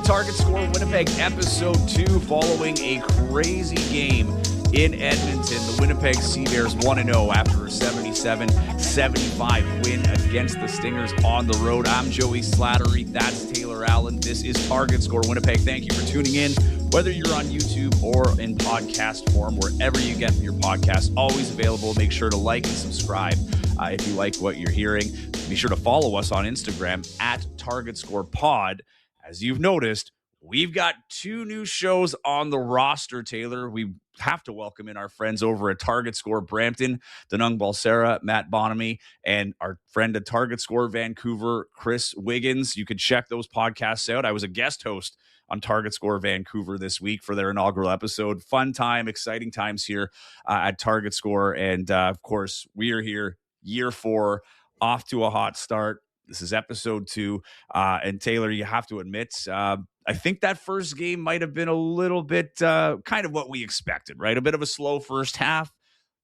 Target Score Winnipeg episode 2 following a crazy game in Edmonton. The Winnipeg Sea Bears 1-0 after a 77-75 win against the Stingers on the road. I'm Joey Slattery. That's Taylor Allen. This is Target Score Winnipeg. Thank you for tuning in. Whether you're on YouTube or in podcast form, wherever you get your podcast, always available. Make sure to like and subscribe if you like what you're hearing. Be sure to follow us on Instagram at Target Score Pod. As you've noticed, we've got 2 new shows on the roster, Taylor. We have to welcome in our friends over at Target Score Brampton, Danung Balsera, Matt Bonamy, and our friend at Target Score Vancouver, Chris Wiggins. You can check those podcasts out. I was a guest host on Target Score Vancouver this week for their inaugural episode. Fun time, exciting times here at Target Score. And of course, we are here, year 4, off to a hot start. This is episode 2. And Taylor, you have to admit, I think that first game might have been a little bit kind of what we expected, right? A bit of a slow first half,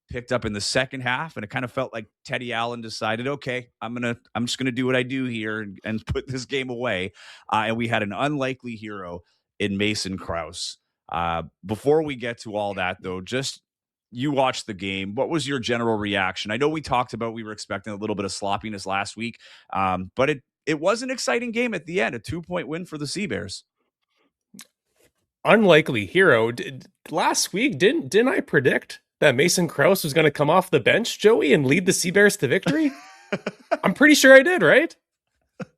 picked up in the second half, and it kind of felt like Teddy Allen decided, okay, I'm just gonna do what I do here and put this game away. And we had an unlikely hero in Mason Kraus. Before we get to all that, though, just you watched the game. What was your general reaction? I know we talked about we were expecting a little bit of sloppiness last week, but it was an exciting game at the end, a 2-point win for the Sea Bears. Unlikely hero. Last week, didn't I predict that Mason Kraus was going to come off the bench, Joey, and lead the Sea Bears to victory? I'm pretty sure I did, right?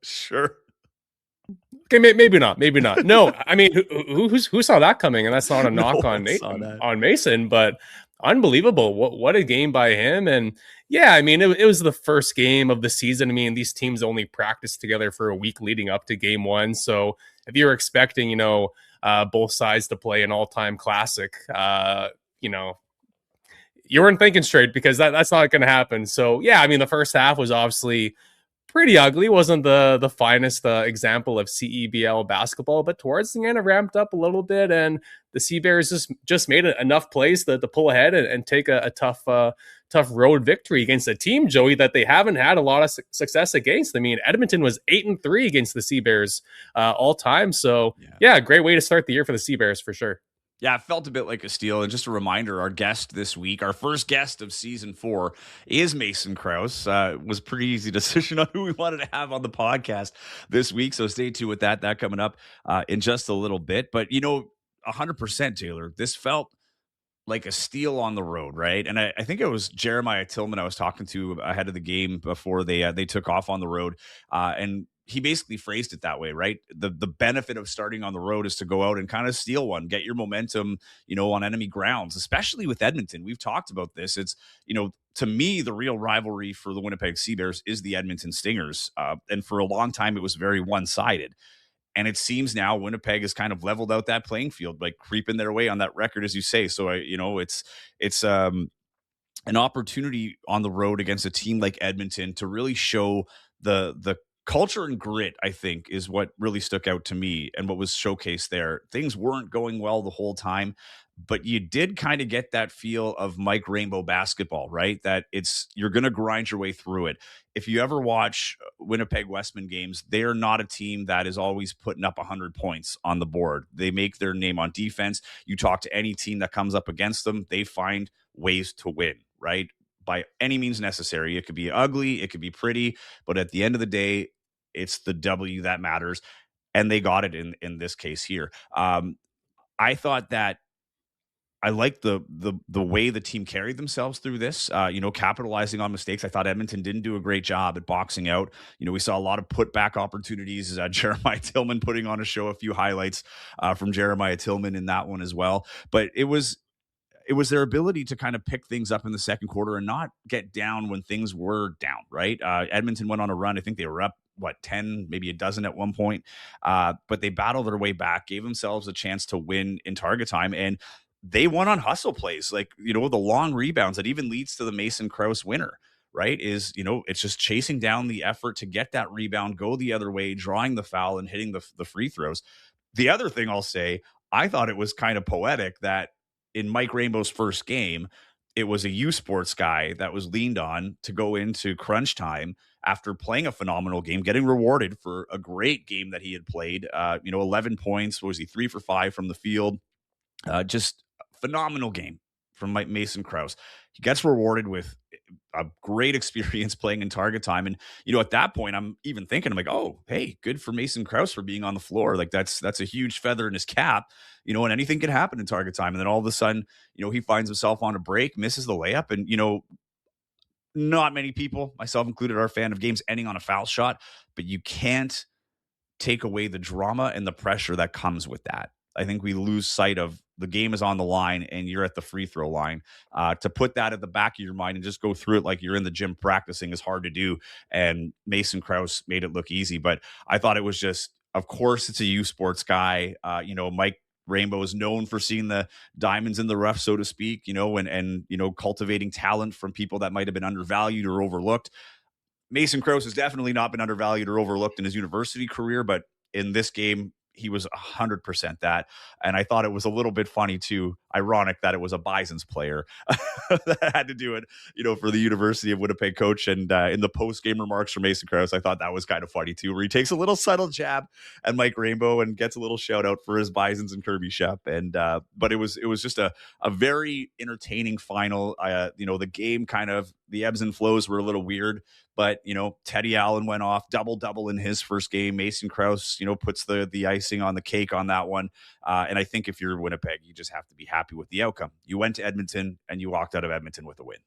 Sure. Okay, maybe not. No, I mean, who saw that coming? And that's not a knock on Mason, but unbelievable. What a game by him. And yeah, I mean, it was the first game of the season. I mean, these teams only practiced together for a week leading up to game 1. So if you're expecting, both sides to play an all-time classic, you weren't thinking straight, because that's not going to happen. So yeah, I mean, the first half was obviously pretty ugly. Wasn't the finest example of CEBL basketball, but towards the end it ramped up a little bit, and the Sea Bears just made enough plays to pull ahead and take a tough road victory against a team, Joey, that they haven't had a lot of success against. I mean, Edmonton was 8-3 against the Sea Bears all time. So yeah, great way to start the year for the Sea Bears for sure. Yeah, it felt a bit like a steal. And just a reminder, our guest this week, our first guest of season 4, is Mason Kraus. It was a pretty easy decision on who we wanted to have on the podcast this week. So stay tuned with that coming up in just a little bit. But, 100%, Taylor, this felt like a steal on the road, right? And I think it was Jeremiah Tillman I was talking to ahead of the game before they took off on the road. And he basically phrased it that way, right? The benefit of starting on the road is to go out and kind of steal one, get your momentum, on enemy grounds, especially with Edmonton. We've talked about this. It's, to me, the real rivalry for the Winnipeg Sea Bears is the Edmonton Stingers. And for a long time, it was very one-sided. And it seems now Winnipeg has kind of leveled out that playing field, like creeping their way on that record, as you say. So, it's an opportunity on the road against a team like Edmonton to really show the culture and grit, I think, is what really stuck out to me and what was showcased there. Things weren't going well the whole time, but you did kind of get that feel of Mike Rainbow basketball, right? That you're going to grind your way through it. If you ever watch Winnipeg Westman games, they are not a team that is always putting up 100 points on the board. They make their name on defense. You talk to any team that comes up against them, they find ways to win, right? By any means necessary. It could be ugly, it could be pretty, but at the end of the day, it's the W that matters. And they got it in this case here. I thought that I liked the way the team carried themselves through this, capitalizing on mistakes. I thought Edmonton didn't do a great job at boxing out. We saw a lot of putback opportunities. Jeremiah Tillman putting on a show, a few highlights from Jeremiah Tillman in that one as well. But it was their ability to kind of pick things up in the second quarter and not get down when things were down, right? Edmonton went on a run. I think they were up, 10, maybe a dozen at one point. But they battled their way back, gave themselves a chance to win in target time. And they won on hustle plays, like, the long rebounds that even leads to the Mason Kraus winner, right? It's just chasing down the effort to get that rebound, go the other way, drawing the foul and hitting the free throws. The other thing I'll say, I thought it was kind of poetic that in Mike Rainbow's first game, it was a U Sports guy that was leaned on to go into crunch time after playing a phenomenal game, getting rewarded for a great game that he had played. 11 points. Was he 3 for 5 from the field? Just phenomenal game from Mason Kraus. He gets rewarded with a great experience playing in target time. And, at that point, I'm even thinking, I'm like, oh, hey, good for Mason Kraus for being on the floor. Like that's a huge feather in his cap, and anything can happen in target time. And then all of a sudden, he finds himself on a break, misses the layup. And, not many people, myself included, are a fan of games ending on a foul shot, but you can't take away the drama and the pressure that comes with that. I think we lose sight of the game is on the line and you're at the free throw line. To put that at the back of your mind and just go through it like you're in the gym practicing is hard to do. And Mason Kraus made it look easy. But I thought it was just, of course, it's a U Sports guy. Mike Rainbow is known for seeing the diamonds in the rough, so to speak, and cultivating talent from people that might have been undervalued or overlooked. Mason Kraus has definitely not been undervalued or overlooked in his university career, but in this game, he was 100% that. And I thought it was a little bit funny too, ironic that it was a Bison's player that had to do it, for the University of Winnipeg coach. And in the post-game remarks from Mason Kraus, I thought that was kind of funny too, where he takes a little subtle jab at Mike Rainbow and gets a little shout out for his Bisons and Kirby Shep. And but it was just a very entertaining final. The game kind of, the ebbs and flows were a little weird, but Teddy Allen went off double in his first game. Mason Kraus, puts the icing on the cake on that one. And I think if you're Winnipeg, you just have to be happy with the outcome. You went to Edmonton and you walked out of Edmonton with a win.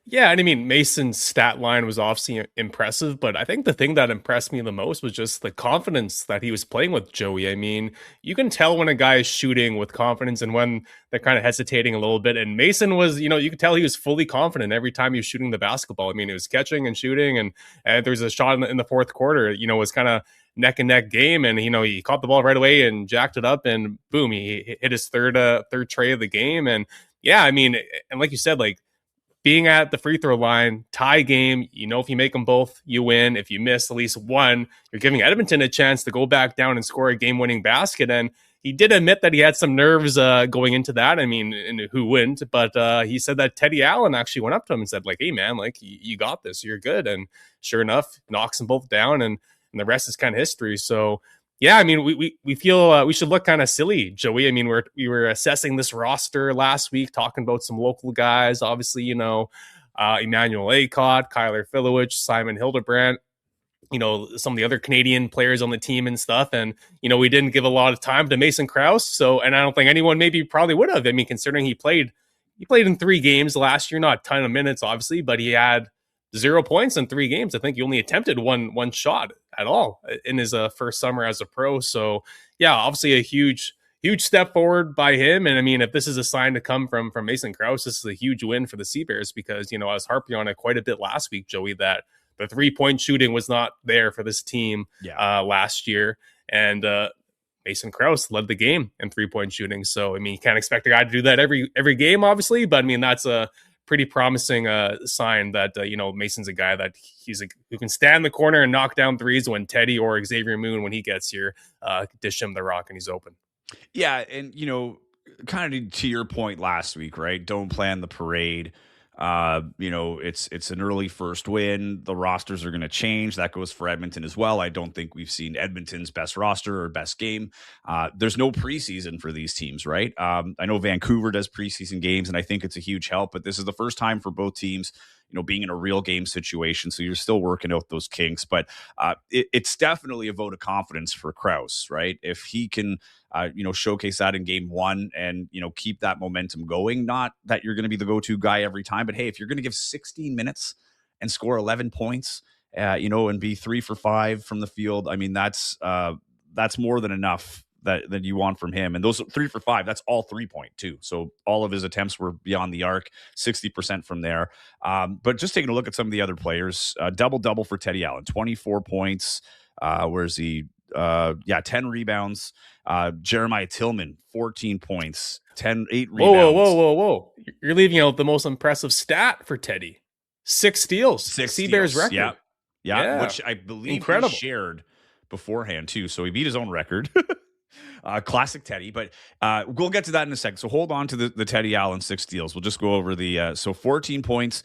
Yeah, and I mean, Mason's stat line was obviously impressive, but I think the thing that impressed me the most was just the confidence that he was playing with, Joey. I mean, you can tell when a guy is shooting with confidence and when they're kind of hesitating a little bit. And Mason was, you could tell he was fully confident every time he was shooting the basketball. I mean, he was catching and shooting, and there was a shot in the fourth quarter, was kind of neck and neck game, and he caught the ball right away and jacked it up, and boom, he hit his third tray of the game. And yeah, I mean, and like you said, like, being at the free throw line, tie game, if you make them both, you win. If you miss at least one, you're giving Edmonton a chance to go back down and score a game-winning basket. And he did admit that he had some nerves going into that. I mean, and who wouldn't? But he said that Teddy Allen actually went up to him and said, like, hey, man, like, you got this. You're good. And sure enough, knocks them both down, and the rest is kind of history. So, yeah, I mean, we feel we should look kind of silly, Joey. I mean, we were assessing this roster last week, talking about some local guys. Obviously, Emmanuel Acott, Kyler Filowich, Simon Hildebrandt, some of the other Canadian players on the team and stuff. And, we didn't give a lot of time to Mason Kraus. So, and I don't think anyone maybe probably would have. I mean, considering he played in 3 games last year, not a ton of minutes, obviously, but he had 0 points in 3 games. I think he only attempted one shot at all in his first summer as a pro. So yeah, obviously a huge step forward by him. And I mean, if this is a sign to come from Mason Kraus, this is a huge win for the Sea Bears, because, I was harping on it quite a bit last week, Joey, that the 3-point shooting was not there for this team last year. And Mason Kraus led the game in 3-point shooting. So, I mean, you can't expect a guy to do that every game, obviously, but I mean, that's a pretty promising sign that, Mason's a guy that who can stand in the corner and knock down threes when Teddy or Xavier Moon, when he gets here, dish him the rock and he's open. Yeah. And, kind of to your point last week, right? Don't plan the parade. It's an early first win. The rosters are going to change. That goes for Edmonton as well. I don't think we've seen Edmonton's best roster or best game. There's no preseason for these teams, right? I know Vancouver does preseason games, and I think it's a huge help, but this is the first time for both teams, being in a real game situation. So you're still working out those kinks, but it's definitely a vote of confidence for Kraus, right? If he can, showcase that in game 1 and, keep that momentum going, not that you're going to be the go-to guy every time, but hey, if you're going to give 16 minutes and score 11 points, and be 3 for 5 from the field, I mean, that's more than enough that you want from him. And those 3 for 5, that's all 3-point too. So all of his attempts were beyond the arc, 60% from there. But just taking a look at some of the other players, double for Teddy Allen, 24 points. Where's he? 10 rebounds. Jeremiah Tillman, 14 points, 8 rebounds. Whoa. You're leaving out the most impressive stat for Teddy. 6 steals. 6 Sea Bears record. Yeah, which I believe he shared beforehand too. So he beat his own record. Classic Teddy, but we'll get to that in a second. So hold on to the Teddy Allen 6 steals. We'll just go over the so 14 points,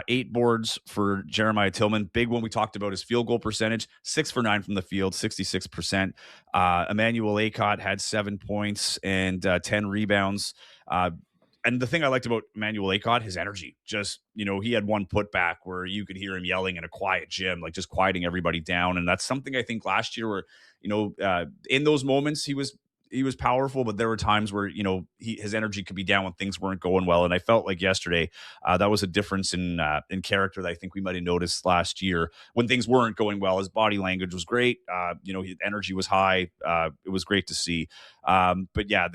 8 boards for Jeremiah Tillman. Big one we talked about is field goal percentage, 6 for 9 from the field, 66%. Emmanuel Acott had 7 points and 10 rebounds. And the thing I liked about Emmanuel Acott, his energy. Just, he had one putback where you could hear him yelling in a quiet gym, like just quieting everybody down. And that's something I think last year where, in those moments he was powerful, but there were times where, his energy could be down when things weren't going well. And I felt like yesterday that was a difference in character that I think we might have noticed last year when things weren't going well. His body language was great. His energy was high. It was great to see. But yeah,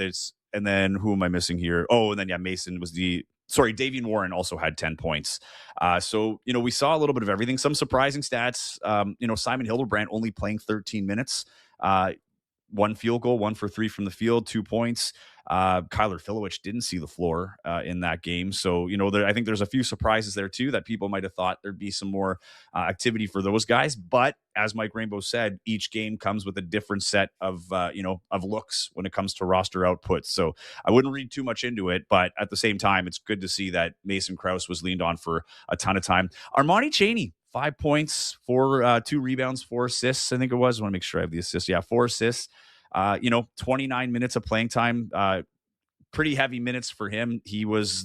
and then who am I missing here? Oh, and then Mason was Davian Warren also had 10 points. So, we saw a little bit of everything, some surprising stats. Simon Hildebrand only playing 13 minutes, 1 field goal, 1 for 3 from the field, 2 points. Kyler Filowich didn't see the floor in that game. So, I think there's a few surprises there too that people might have thought there'd be some more activity for those guys. But as Mike Rainbow said, each game comes with a different set of looks when it comes to roster output. So I wouldn't read too much into it, but at the same time, it's good to see that Mason Kraus was leaned on for a ton of time. Armani Chaney, 5 points, 2 rebounds, 4 assists. I think it was. I want to make sure I have the assists. Yeah, 4 assists. 29 minutes of playing time. Pretty heavy minutes for him. He was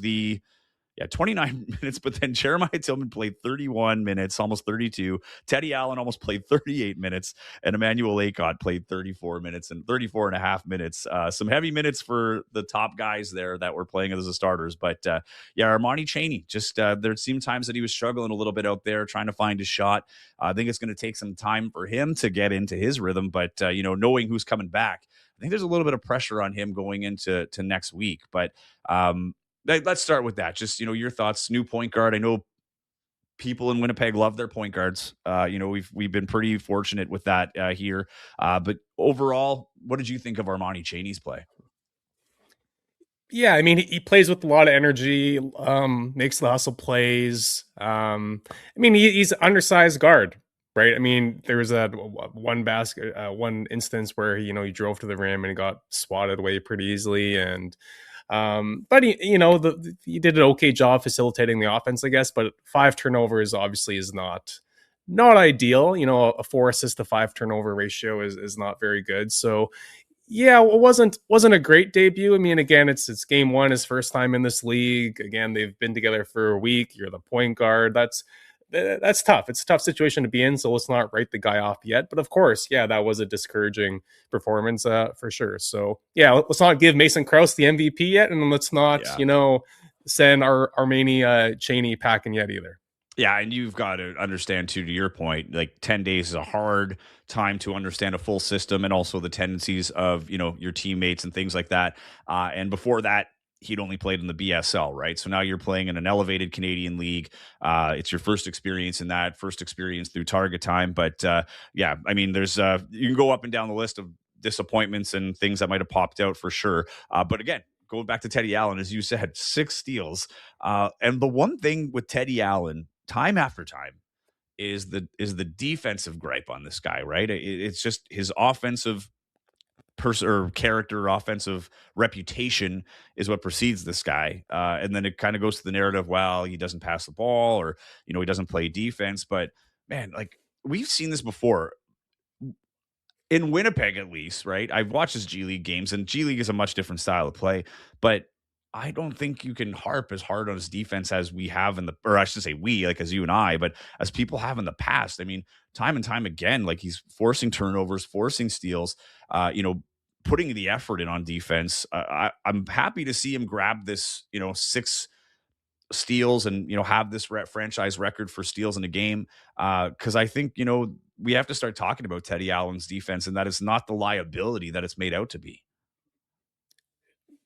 29 minutes, but then Jeremiah Tillman played 31 minutes, almost 32. Teddy Allen almost played 38 minutes, and Emmanuel Acott played 34 minutes and 34 and a half minutes. Some heavy minutes for the top guys there that were playing as the starters. But Armani Chaney, just there seemed times that he was struggling a little bit out there trying to find his shot. I think it's going to take some time for him to get into his rhythm, but knowing who's coming back, I think there's a little bit of pressure on him going into next week. But let's start with that. Just, your thoughts, new point guard. I know people in Winnipeg love their point guards. We've been pretty fortunate with that here. But overall, what did you think of Armani Chaney's play? Yeah, I mean, he plays with a lot of energy, makes the hustle plays. He's an undersized guard, right? I mean, there was that one instance where he drove to the rim and he got swatted away pretty easily, and but he did an okay job facilitating the offense, I guess. But 5 turnovers obviously is not ideal. A 4 assist to 5 turnover ratio is not very good. So yeah, it wasn't a great debut. I mean, again, it's game 1, his first time in this league. Again, they've been together for a week. You're the point guard. That's tough. It's a tough situation to be in. So let's not write the guy off yet. But of course, yeah, that was a discouraging performance for sure. So yeah, let's not give Mason Kraus the MVP yet, and let's not send our Armani Chaney packing yet either. Yeah, and you've got to understand too, to your point, like 10 days is a hard time to understand a full system and also the tendencies of, your teammates and things like that. And before that, he'd only played in the BSL, right? So now you're playing in an elevated Canadian league. It's your first experience in that, first experience through target time. But there's you can go up and down the list of disappointments and things that might have popped out for sure. But again, going back to Teddy Allen, as you said, 6 steals. And the one thing with Teddy Allen, time after time, is the defensive gripe on this guy, right? It's just his offensive character, offensive reputation is what precedes this guy. And then it kind of goes to the narrative, well, he doesn't pass the ball, or, he doesn't play defense. But man, like, we've seen this before in Winnipeg, at least, right? I've watched his G League games, and G League is a much different style of play, but I don't think you can harp as hard on his defense as we have or I should say like as you and I, but as people have in the past. I mean, time and time again, like, he's forcing turnovers, forcing steals, putting the effort in on defense. I'm happy to see him grab this, 6 steals and, have this franchise record for steals in a game. Cause I think, we have to start talking about Teddy Allen's defense, and that is not the liability that it's made out to be.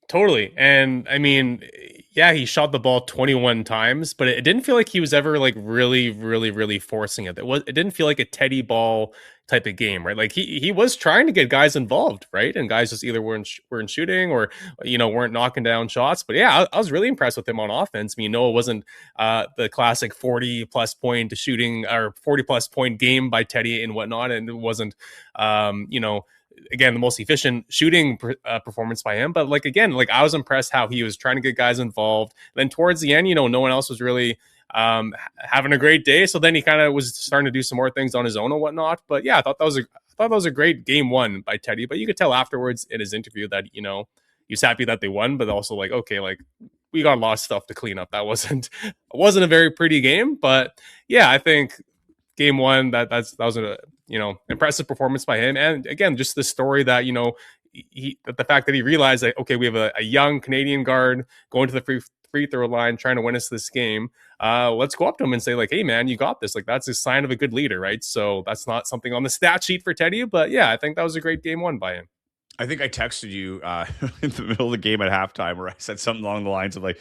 Totally. And I mean, yeah, he shot the ball 21 times, but it didn't feel like he was ever like really, really, really forcing it. It didn't feel like a Teddy ball type of game, right? Like he was trying to get guys involved, right? And guys just either weren't shooting or, weren't knocking down shots. But yeah, I was really impressed with him on offense. I mean, it wasn't the classic 40 plus point shooting or 40 plus point game by Teddy and whatnot. And it wasn't, again, the most efficient shooting performance by him. But like, again, like I was impressed how he was trying to get guys involved. Then towards the end, you know, no one else was really having a great day. So then he kind of was starting to do some more things on his own and whatnot. But yeah, I thought that was a great game one by Teddy. But you could tell afterwards in his interview that, you know, he was happy that they won, but also like, okay, like we got a lot of stuff to clean up. That wasn't a very pretty game. But yeah, I think game one, that was a, you know, impressive performance by him. And again, just the story that, you know, the fact that he realized that, okay, we have a young Canadian guard going to the free throw line, trying to win us this game. Let's go up to him and say like, hey man, you got this. Like that's a sign of a good leader, right? So that's not something on the stat sheet for Teddy, but yeah, I think that was a great game one by him. I think I texted you in the middle of the game at halftime where I said something along the lines of like,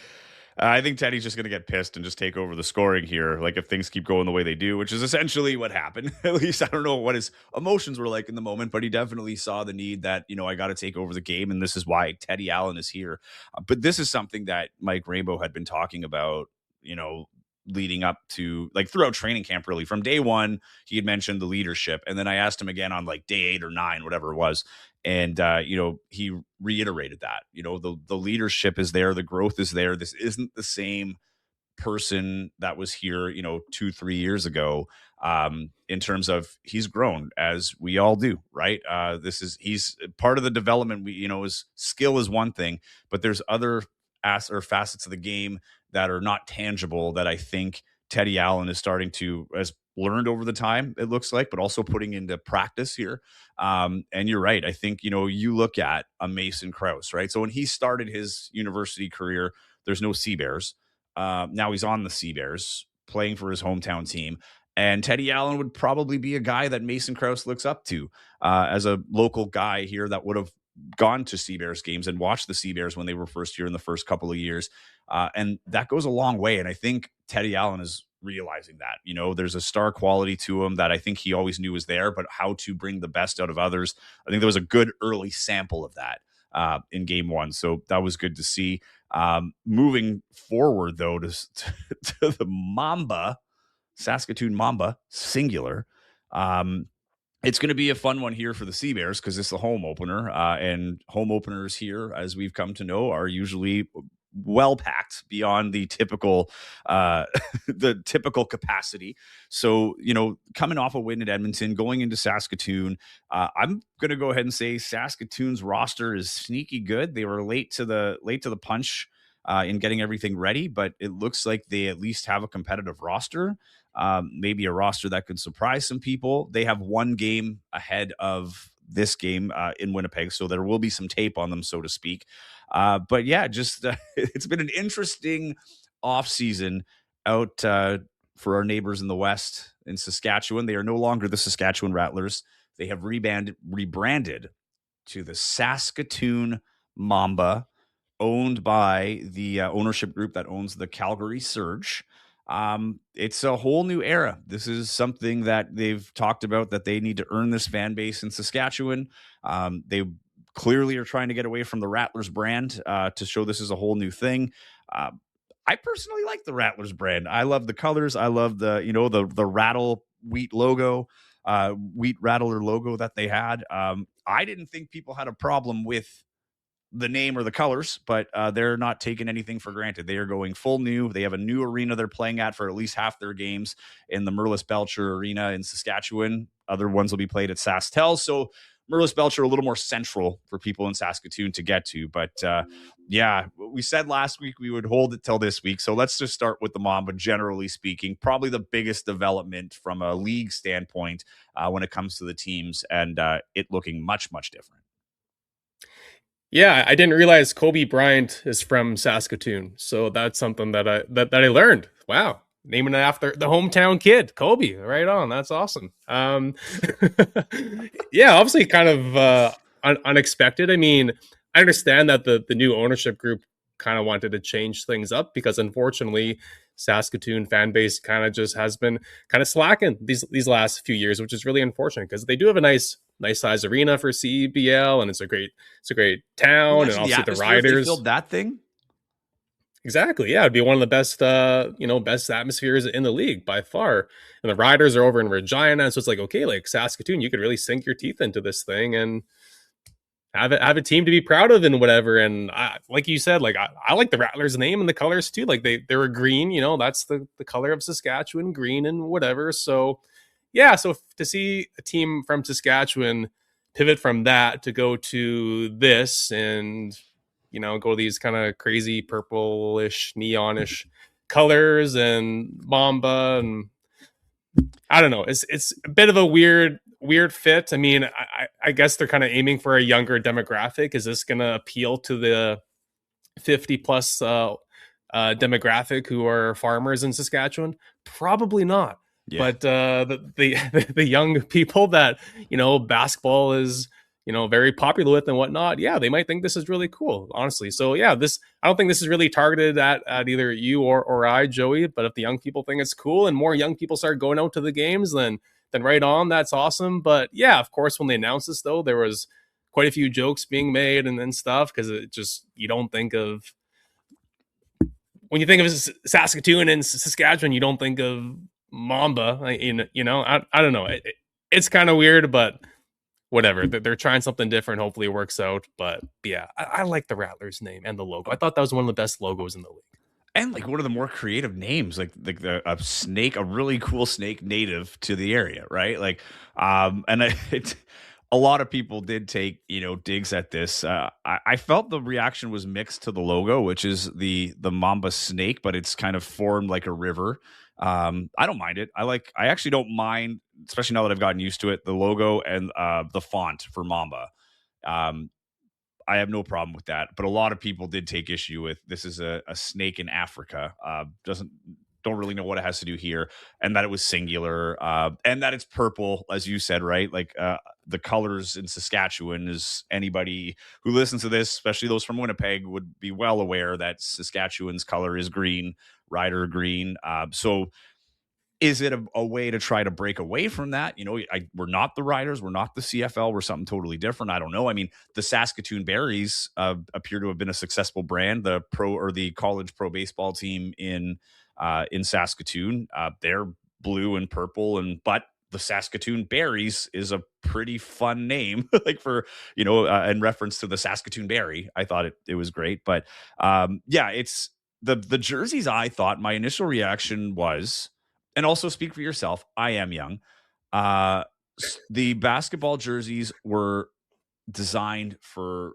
I think Teddy's just going to get pissed and just take over the scoring here, like if things keep going the way they do, which is essentially what happened. At least I don't know what his emotions were like in the moment, but he definitely saw the need that, you know, I got to take over the game, and this is why Teddy Allen is here. But this is something that Mike Rainbow had been talking about, you know, leading up to like throughout training camp, really from day one. He had mentioned the leadership, and then I asked him again on like day 8 or 9, whatever it was, and you know, he reiterated that, you know, the leadership is there, the growth is there. This isn't the same person that was here, you know, 2-3 years ago, in terms of he's grown, as we all do, right? He's part of the development. We, you know, his skill is one thing, but there's other facets of the game that are not tangible that I think Teddy Allen is starting to, as learned over the time, it looks like, but also putting into practice here. And you're right. I think, you know, you look at a Mason Kraus, right? So when he started his university career, there's no Sea Bears. Now he's on the Sea Bears playing for his hometown team. And Teddy Allen would probably be a guy that Mason Kraus looks up to as a local guy here that would have gone to Sea Bears games and watched the Sea Bears when they were first here in the first couple of years. And that goes a long way. And I think Teddy Allen is realizing that, you know, there's a star quality to him that I think he always knew was there, but how to bring the best out of others. I think there was a good early sample of that in game one. So that was good to see. Moving forward, though, to the Mamba, Saskatoon Mamba, singular. It's going to be a fun one here for the Sea Bears because it's the home opener, and home openers here, as we've come to know, are usually well packed beyond the typical the typical capacity. So, you know, coming off a win at Edmonton, going into Saskatoon, I'm going to go ahead and say Saskatoon's roster is sneaky good. They were late to the punch in getting everything ready, but it looks like they at least have a competitive roster. Maybe a roster that could surprise some people. They have one game ahead of this game in Winnipeg, so there will be some tape on them, so to speak. But yeah, just it's been an interesting offseason out for our neighbors in the West in Saskatchewan. They are no longer the Saskatchewan Rattlers. They have rebranded to the Saskatoon Mamba, owned by the ownership group that owns the Calgary Surge. It's a whole new era. This is something that they've talked about, that they need to earn this fan base in Saskatchewan. They clearly are trying to get away from the Rattlers brand to show this is a whole new thing. I personally like the Rattlers brand. I love the colors. I love the, you know, the rattle wheat logo, wheat rattler logo that they had. I didn't think people had a problem with the name or the colors, but they're not taking anything for granted. They are going full new. They have a new arena they're playing at for at least half their games in the Merlis Belcher Arena in Saskatchewan. Other ones will be played at SaskTel. So Merlis Belcher a little more central for people in Saskatoon to get to. But yeah, we said last week we would hold it till this week. So let's just start with the Mamba. Generally speaking, probably the biggest development from a league standpoint when it comes to the teams, and it looking much, much different. Yeah, I didn't realize Kobe Bryant is from Saskatoon, so that's something that I learned. Wow, naming it after the hometown kid, Kobe. Right on, that's awesome. Yeah, obviously, kind of unexpected. I mean, I understand that the new ownership group kind of wanted to change things up because, unfortunately, Saskatoon fan base kind of just has been kind of slacking these last few years, which is really unfortunate because they do have a nice size arena for CBL, and it's a great town, and obviously the Riders filled that thing. Exactly, yeah, it'd be one of the best best atmospheres in the league by far. And the Riders are over in Regina, so it's like, okay, like Saskatoon, you could really sink your teeth into this thing, and have a team to be proud of and whatever. And like you said, like I like the Rattlers name and the colors too. Like they're a green, that's the color of Saskatchewan, green and whatever. So yeah, so to see a team from Saskatchewan pivot from that to go to this and go these kind of crazy purplish, neonish colors and Mamba, and I don't know. It's a bit of a weird fit. I mean, I guess they're kind of aiming for a younger demographic. Is this going to appeal to the 50 plus demographic who are farmers in Saskatchewan? Probably not. Yeah. But the young people that basketball is very popular with and whatnot, yeah, they might think this is really cool, honestly. So yeah, I don't think this is really targeted at either you or I, Joey. But if the young people think it's cool and more young people start going out to the games, then right on, that's awesome. But yeah, of course, when they announced this, though, there was quite a few jokes being made and stuff, because it just, you don't think of, when you think of Saskatoon and Saskatchewan, you don't think of Mamba. I don't know. It's kind of weird, but whatever. They're trying something different. Hopefully it works out. But yeah, I like the Rattlers name and the logo. I thought that was one of the best logos in the league. And like one of the more creative names, like a snake, a really cool snake native to the area, right? Like, and a lot of people did take digs at this. I felt the reaction was mixed to the logo, which is the mamba snake, but it's kind of formed like a river. I don't mind it. I actually don't mind, especially now that I've gotten used to it. The logo and the font for Mamba. I have no problem with that, but a lot of people did take issue with this is a snake in Africa. Don't really know what it has to do here, and that it was singular, and that it's purple, as you said, right? Like the colors in Saskatchewan, is anybody who listens to this, especially those from Winnipeg, would be well aware that Saskatchewan's color is green, Rider green. So is it a way to try to break away from that? We're not the Riders. We're not the CFL. We're something totally different. I don't know. I mean, the Saskatoon Berries appear to have been a successful brand. The pro or the college pro baseball team in Saskatoon, they're blue and purple, but the Saskatoon Berries is a pretty fun name, like for in reference to the Saskatoon Berry. I thought it was great, but yeah, it's the jerseys. I thought my initial reaction was. And also speak for yourself. I am young. The basketball jerseys were designed to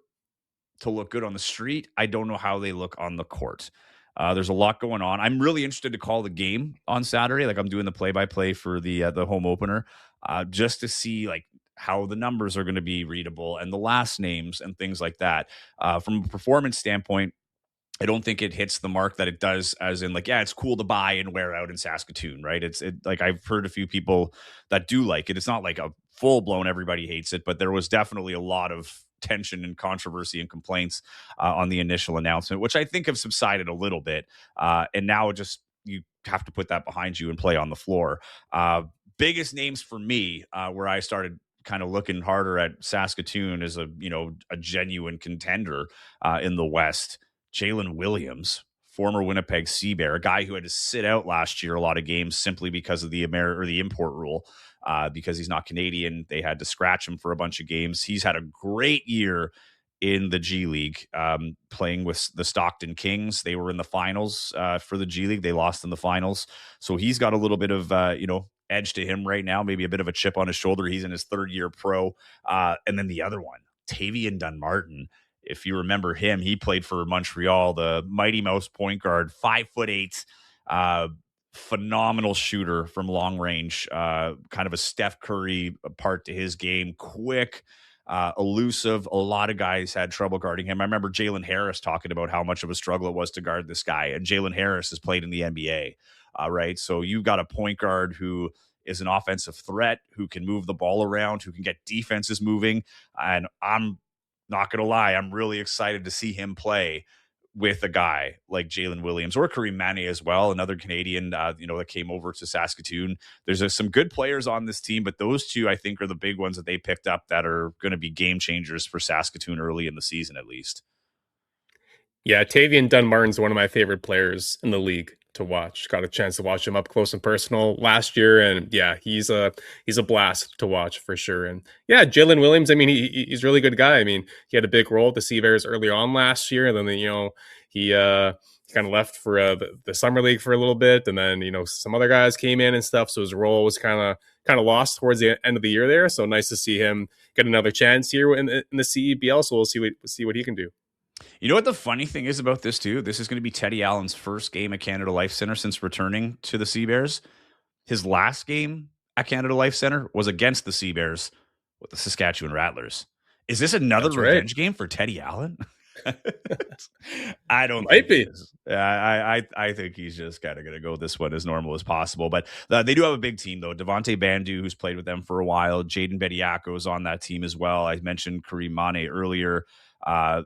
look good on the street. I don't know how they look on the court. There's a lot going on. I'm really interested to call the game on Saturday. Like I'm doing the play-by-play for the home opener, just to see like how the numbers are going to be readable and the last names and things like that. From a performance standpoint, I don't think it hits the mark that it does, as in like, yeah, it's cool to buy and wear out in Saskatoon, right? It's like I've heard a few people that do like it. It's not like a full blown everybody hates it, but there was definitely a lot of tension and controversy and complaints on the initial announcement, which I think have subsided a little bit. And now you have to put that behind you and play on the floor. Biggest names for me, where I started kind of looking harder at Saskatoon as a genuine contender in the West. Jalen Williams, former Winnipeg Sea Bear, a guy who had to sit out last year a lot of games simply because of the import rule, because he's not Canadian. They had to scratch him for a bunch of games. He's had a great year in the G League, playing with the Stockton Kings. They were in the finals for the G League. They lost in the finals. So he's got a little bit of, edge to him right now, maybe a bit of a chip on his shoulder. He's in his third year pro. And then the other one, Tavian Dunmartin. If you remember him, he played for Montreal, the Mighty Mouse point guard, 5'8", phenomenal shooter from long range, kind of a Steph Curry part to his game, quick, elusive. A lot of guys had trouble guarding him. I remember Jalen Harris talking about how much of a struggle it was to guard this guy, and Jalen Harris has played in the NBA, right? So you've got a point guard who is an offensive threat, who can move the ball around, who can get defenses moving, and I'm not going to lie, I'm really excited to see him play with a guy like Jalen Williams or Kareem Mane as well, another Canadian, that came over to Saskatoon. There's some good players on this team, but those two, I think, are the big ones that they picked up that are going to be game changers for Saskatoon early in the season, at least. Yeah, Tavian Dunmartin's one of my favorite players in the league. to watch. Got a chance to watch him up close and personal last year, and yeah, he's a blast to watch for sure. And yeah, Jalen Williams, I mean, he's a really good guy. I mean, he had a big role at the Seabears early on last year, and then he kind of left for the summer league for a little bit, and then some other guys came in and stuff, so his role was kind of lost towards the end of the year there. So nice to see him get another chance here in the CEBL. So we'll see what he can do. You know what the funny thing is about this too? This is going to be Teddy Allen's first game at Canada Life Center since returning to the Seabears. His last game at Canada Life Center was against the Seabears with the Saskatchewan Rattlers. Is this another revenge game for Teddy Allen? I don't Might think be. I think he's just kind of going to go this one as normal as possible. But they do have a big team, though. Devontae Bandu, who's played with them for a while. Jaden Bediako is on that team as well. I mentioned Kareem Mane earlier.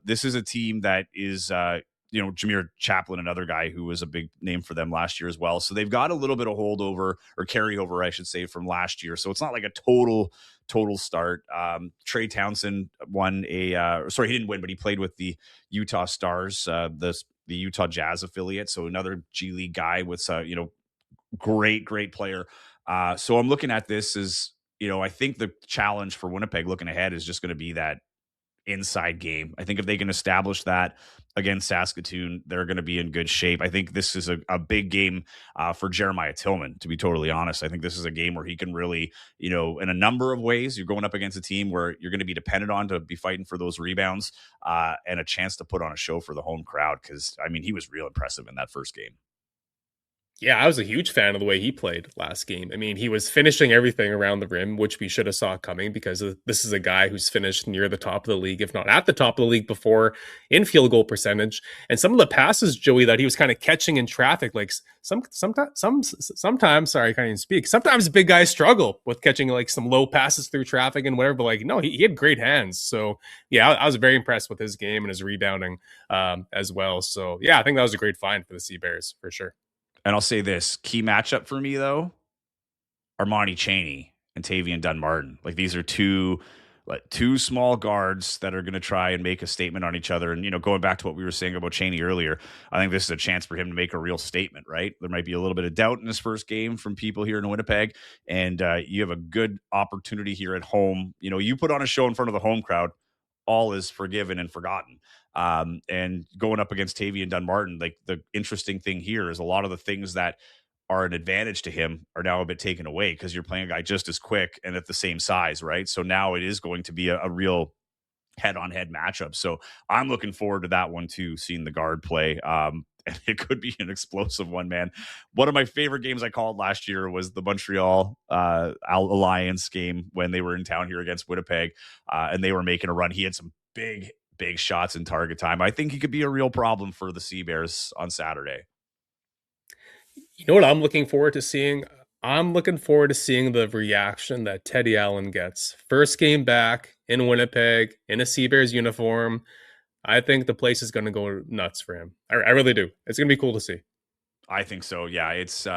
This is a team that is, Jameer Chaplin, another guy who was a big name for them last year as well. So they've got a little bit of holdover or carryover, I should say, from last year. So it's not like a total start. Trey Townsend won he didn't win, but he played with the Utah Stars, the Utah Jazz affiliate. So another G League guy with, great player. So I'm looking at this as, I think the challenge for Winnipeg looking ahead is just going to be that inside game. I think if they can establish that against Saskatoon, they're going to be in good shape. I think this is a big game for Jeremiah Tillman, to be totally honest. I think this is a game where he can really, in a number of ways, you're going up against a team where you're going to be dependent on to be fighting for those rebounds and a chance to put on a show for the home crowd. Because, I mean, he was real impressive in that first game. Yeah, I was a huge fan of the way he played last game. I mean, he was finishing everything around the rim, which we should have saw coming because this is a guy who's finished near the top of the league, if not at the top of the league before in field goal percentage. And some of the passes, Joey, that he was kind of catching in traffic, like sometimes, sorry, I can't even speak. Sometimes big guys struggle with catching like some low passes through traffic and whatever, but like, no, he had great hands. So yeah, I was very impressed with his game and his rebounding as well. So yeah, I think that was a great find for the Seabears for sure. And I'll say this, key matchup for me, though, Armani Chaney and Tavian Dunmartin. Like, these are two small guards that are going to try and make a statement on each other. And, going back to what we were saying about Chaney earlier, I think this is a chance for him to make a real statement, right? There might be a little bit of doubt in his first game from people here in Winnipeg, and you have a good opportunity here at home. You put on a show in front of the home crowd, all is forgiven and forgotten. And going up against Tavian Dunmartin, like the interesting thing here is a lot of the things that are an advantage to him are now a bit taken away because you're playing a guy just as quick and at the same size, right? So now it is going to be a real head-on-head matchup. So I'm looking forward to that one too, seeing the guard play. And it could be an explosive one, man. One of my favorite games I called last year was the Montreal Alliance game when they were in town here against Winnipeg, and they were making a run. He had some big shots in target time. I think he could be a real problem for the Seabears on Saturday. You know what I'm looking forward to seeing? I'm looking forward to seeing the reaction that Teddy Allen gets. First game back in Winnipeg in a Seabears uniform. I think the place is going to go nuts for him. I really do. It's going to be cool to see. I think so. Yeah, it's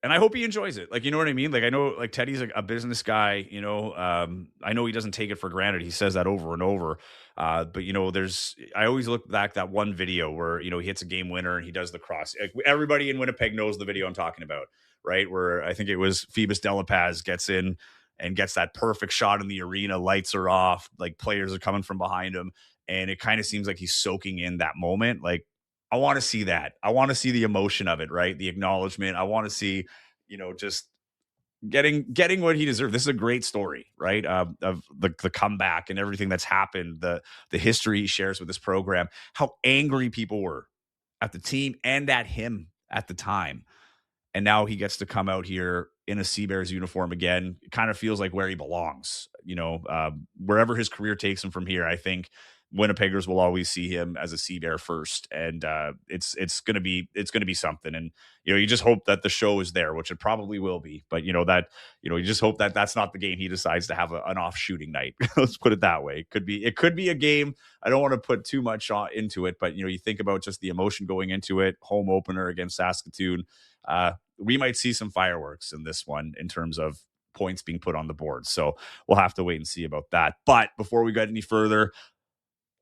and I hope he enjoys it. Like, you know what I mean? Like, I know like Teddy's a business guy, I know he doesn't take it for granted. He says that over and over. But I always look back that one video where, he hits a game winner and he does the cross. Like, everybody in Winnipeg knows the video I'm talking about, right? Where I think it was Phoebus Delapaz gets in and gets that perfect shot in the arena. Lights are off, like players are coming from behind him. And it kind of seems like he's soaking in that moment. Like, I want to see that. I want to see the emotion of it, right? The acknowledgement. I want to see, just getting what he deserved. This is a great story, right? Of the comeback and everything that's happened, the history he shares with this program, how angry people were at the team and at him at the time. And now he gets to come out here in a Seabears uniform again. It kind of feels like where he belongs, wherever his career takes him from here. I think Winnipeggers will always see him as a Sea Bear first, and it's gonna be something. And you just hope that the show is there, which it probably will be. But you just hope that that's not the game he decides to have an off shooting night. Let's put it that way. It could be a game. I don't want to put too much into it, but you think about just the emotion going into it. Home opener against Saskatoon. We might see some fireworks in this one in terms of points being put on the board. So we'll have to wait and see about that. But before we get any further,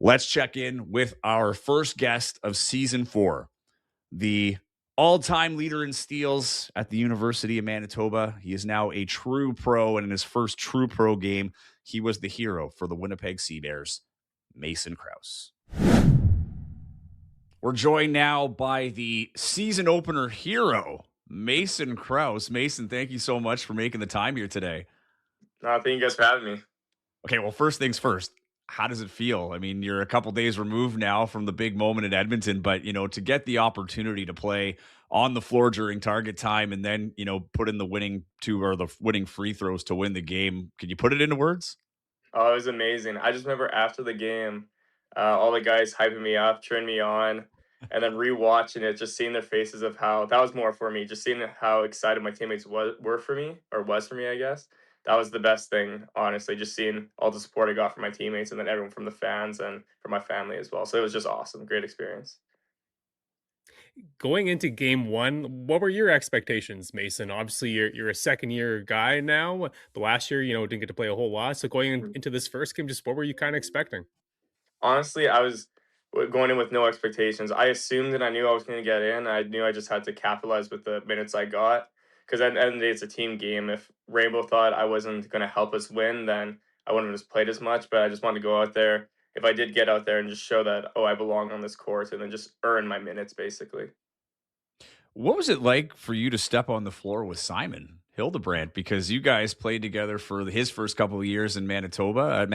let's check in with our first guest of season 4, the all-time leader in steals at the University of Manitoba. He is now a true pro, and in his first true pro game, he was the hero for the Winnipeg Sea Bears, Mason Kraus. We're joined now by the season opener hero, Mason Kraus. Mason, thank you so much for making the time here today. Thank you guys for having me. Okay, well, first things first. How does it feel? I mean, you're a couple days removed now from the big moment in Edmonton, but to get the opportunity to play on the floor during target time and then, put in the winning two or the winning free throws to win the game. Can you put it into words? Oh, it was amazing. I just remember after the game, all the guys hyping me up, cheering me on, and then rewatching it, just seeing their faces of how that was more for me, just seeing how excited my teammates were for me, or was for me, I guess. That was the best thing, honestly, just seeing all the support I got from my teammates and then everyone from the fans and from my family as well. So it was just awesome. Great experience. Going into game one, what were your expectations, Mason? Obviously, you're a second year guy now. The last year, didn't get to play a whole lot. So into this first game, just what were you kind of expecting? Honestly, I was going in with no expectations. I assumed that I knew I was going to get in. I knew I just had to capitalize with the minutes I got. Because at the end of the day, it's a team game. If Rainbow thought I wasn't going to help us win, then I wouldn't have just played as much. But I just wanted to go out there. If I did get out there and just show that, oh, I belong on this court, and then just earn my minutes, basically. What was it like for you to step on the floor with Simon Hildebrandt? Because you guys played together for his first couple of years in Manitoba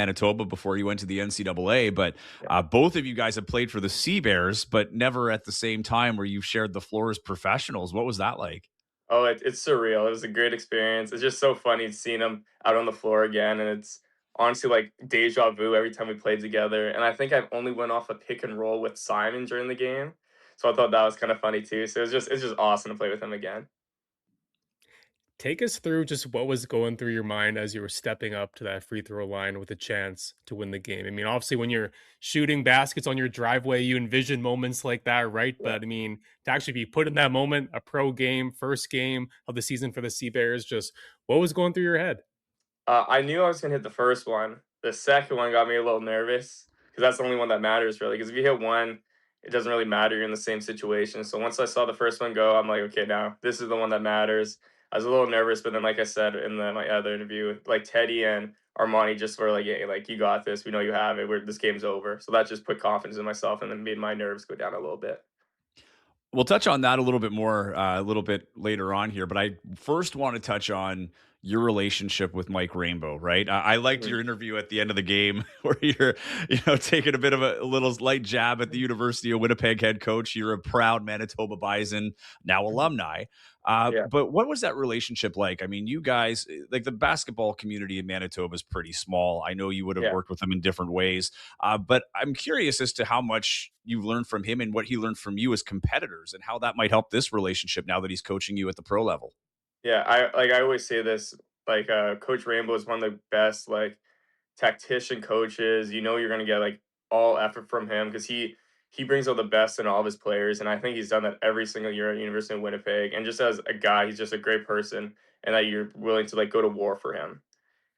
before you went to the NCAA. But both of you guys have played for the Sea Bears, but never at the same time where you've shared the floor as professionals. What was that like? Oh, it's surreal. It was a great experience. It's just so funny seeing him out on the floor again, and it's honestly like deja vu every time we played together. And I think I've only went off a pick and roll with Simon during the game, so I thought that was kind of funny too. So it's just awesome to play with him again. Take us through just what was going through your mind as you were stepping up to that free throw line with a chance to win the game. I mean, obviously, when you're shooting baskets on your driveway, you envision moments like that, right? Yeah. But I mean, to actually be put in that moment, a pro game, first game of the season for the Sea Bears, just what was going through your head? I knew I was gonna hit the first one. The second one got me a little nervous because that's the only one that matters really. Because if you hit one, it doesn't really matter. You're in the same situation. So once I saw the first one go, I'm like, okay, now this is the one that matters. I was a little nervous, but then, like I said in my other interview, like Teddy and Armani just were like, "Hey, like you got this. We know you have it. This game's over." So that just put confidence in myself, and then made my nerves go down a little bit. We'll touch on that a little bit more a little bit later on here, but I first want to touch on your relationship with Mike Rainbow, right? I liked Mhm. your interview at the end of the game where you're, taking a bit of a little light jab at the University of Winnipeg head coach. You're a proud Manitoba Bison, now alumni. Yeah, But what was that relationship like? I mean, you guys, like the basketball community in Manitoba is pretty small. I know you would have yeah. worked with them in different ways. But I'm curious as to how much you learned from him and what he learned from you as competitors and how that might help this relationship now that he's coaching you at the pro level. Yeah, I always say this, like, Coach Rainbow is one of the best, like, tactician coaches. You know you're gonna get, like, all effort from him because he brings out the best in all of his players, and I think he's done that every single year at University of Winnipeg, and just as a guy, he's just a great person, and that you're willing to, like, go to war for him.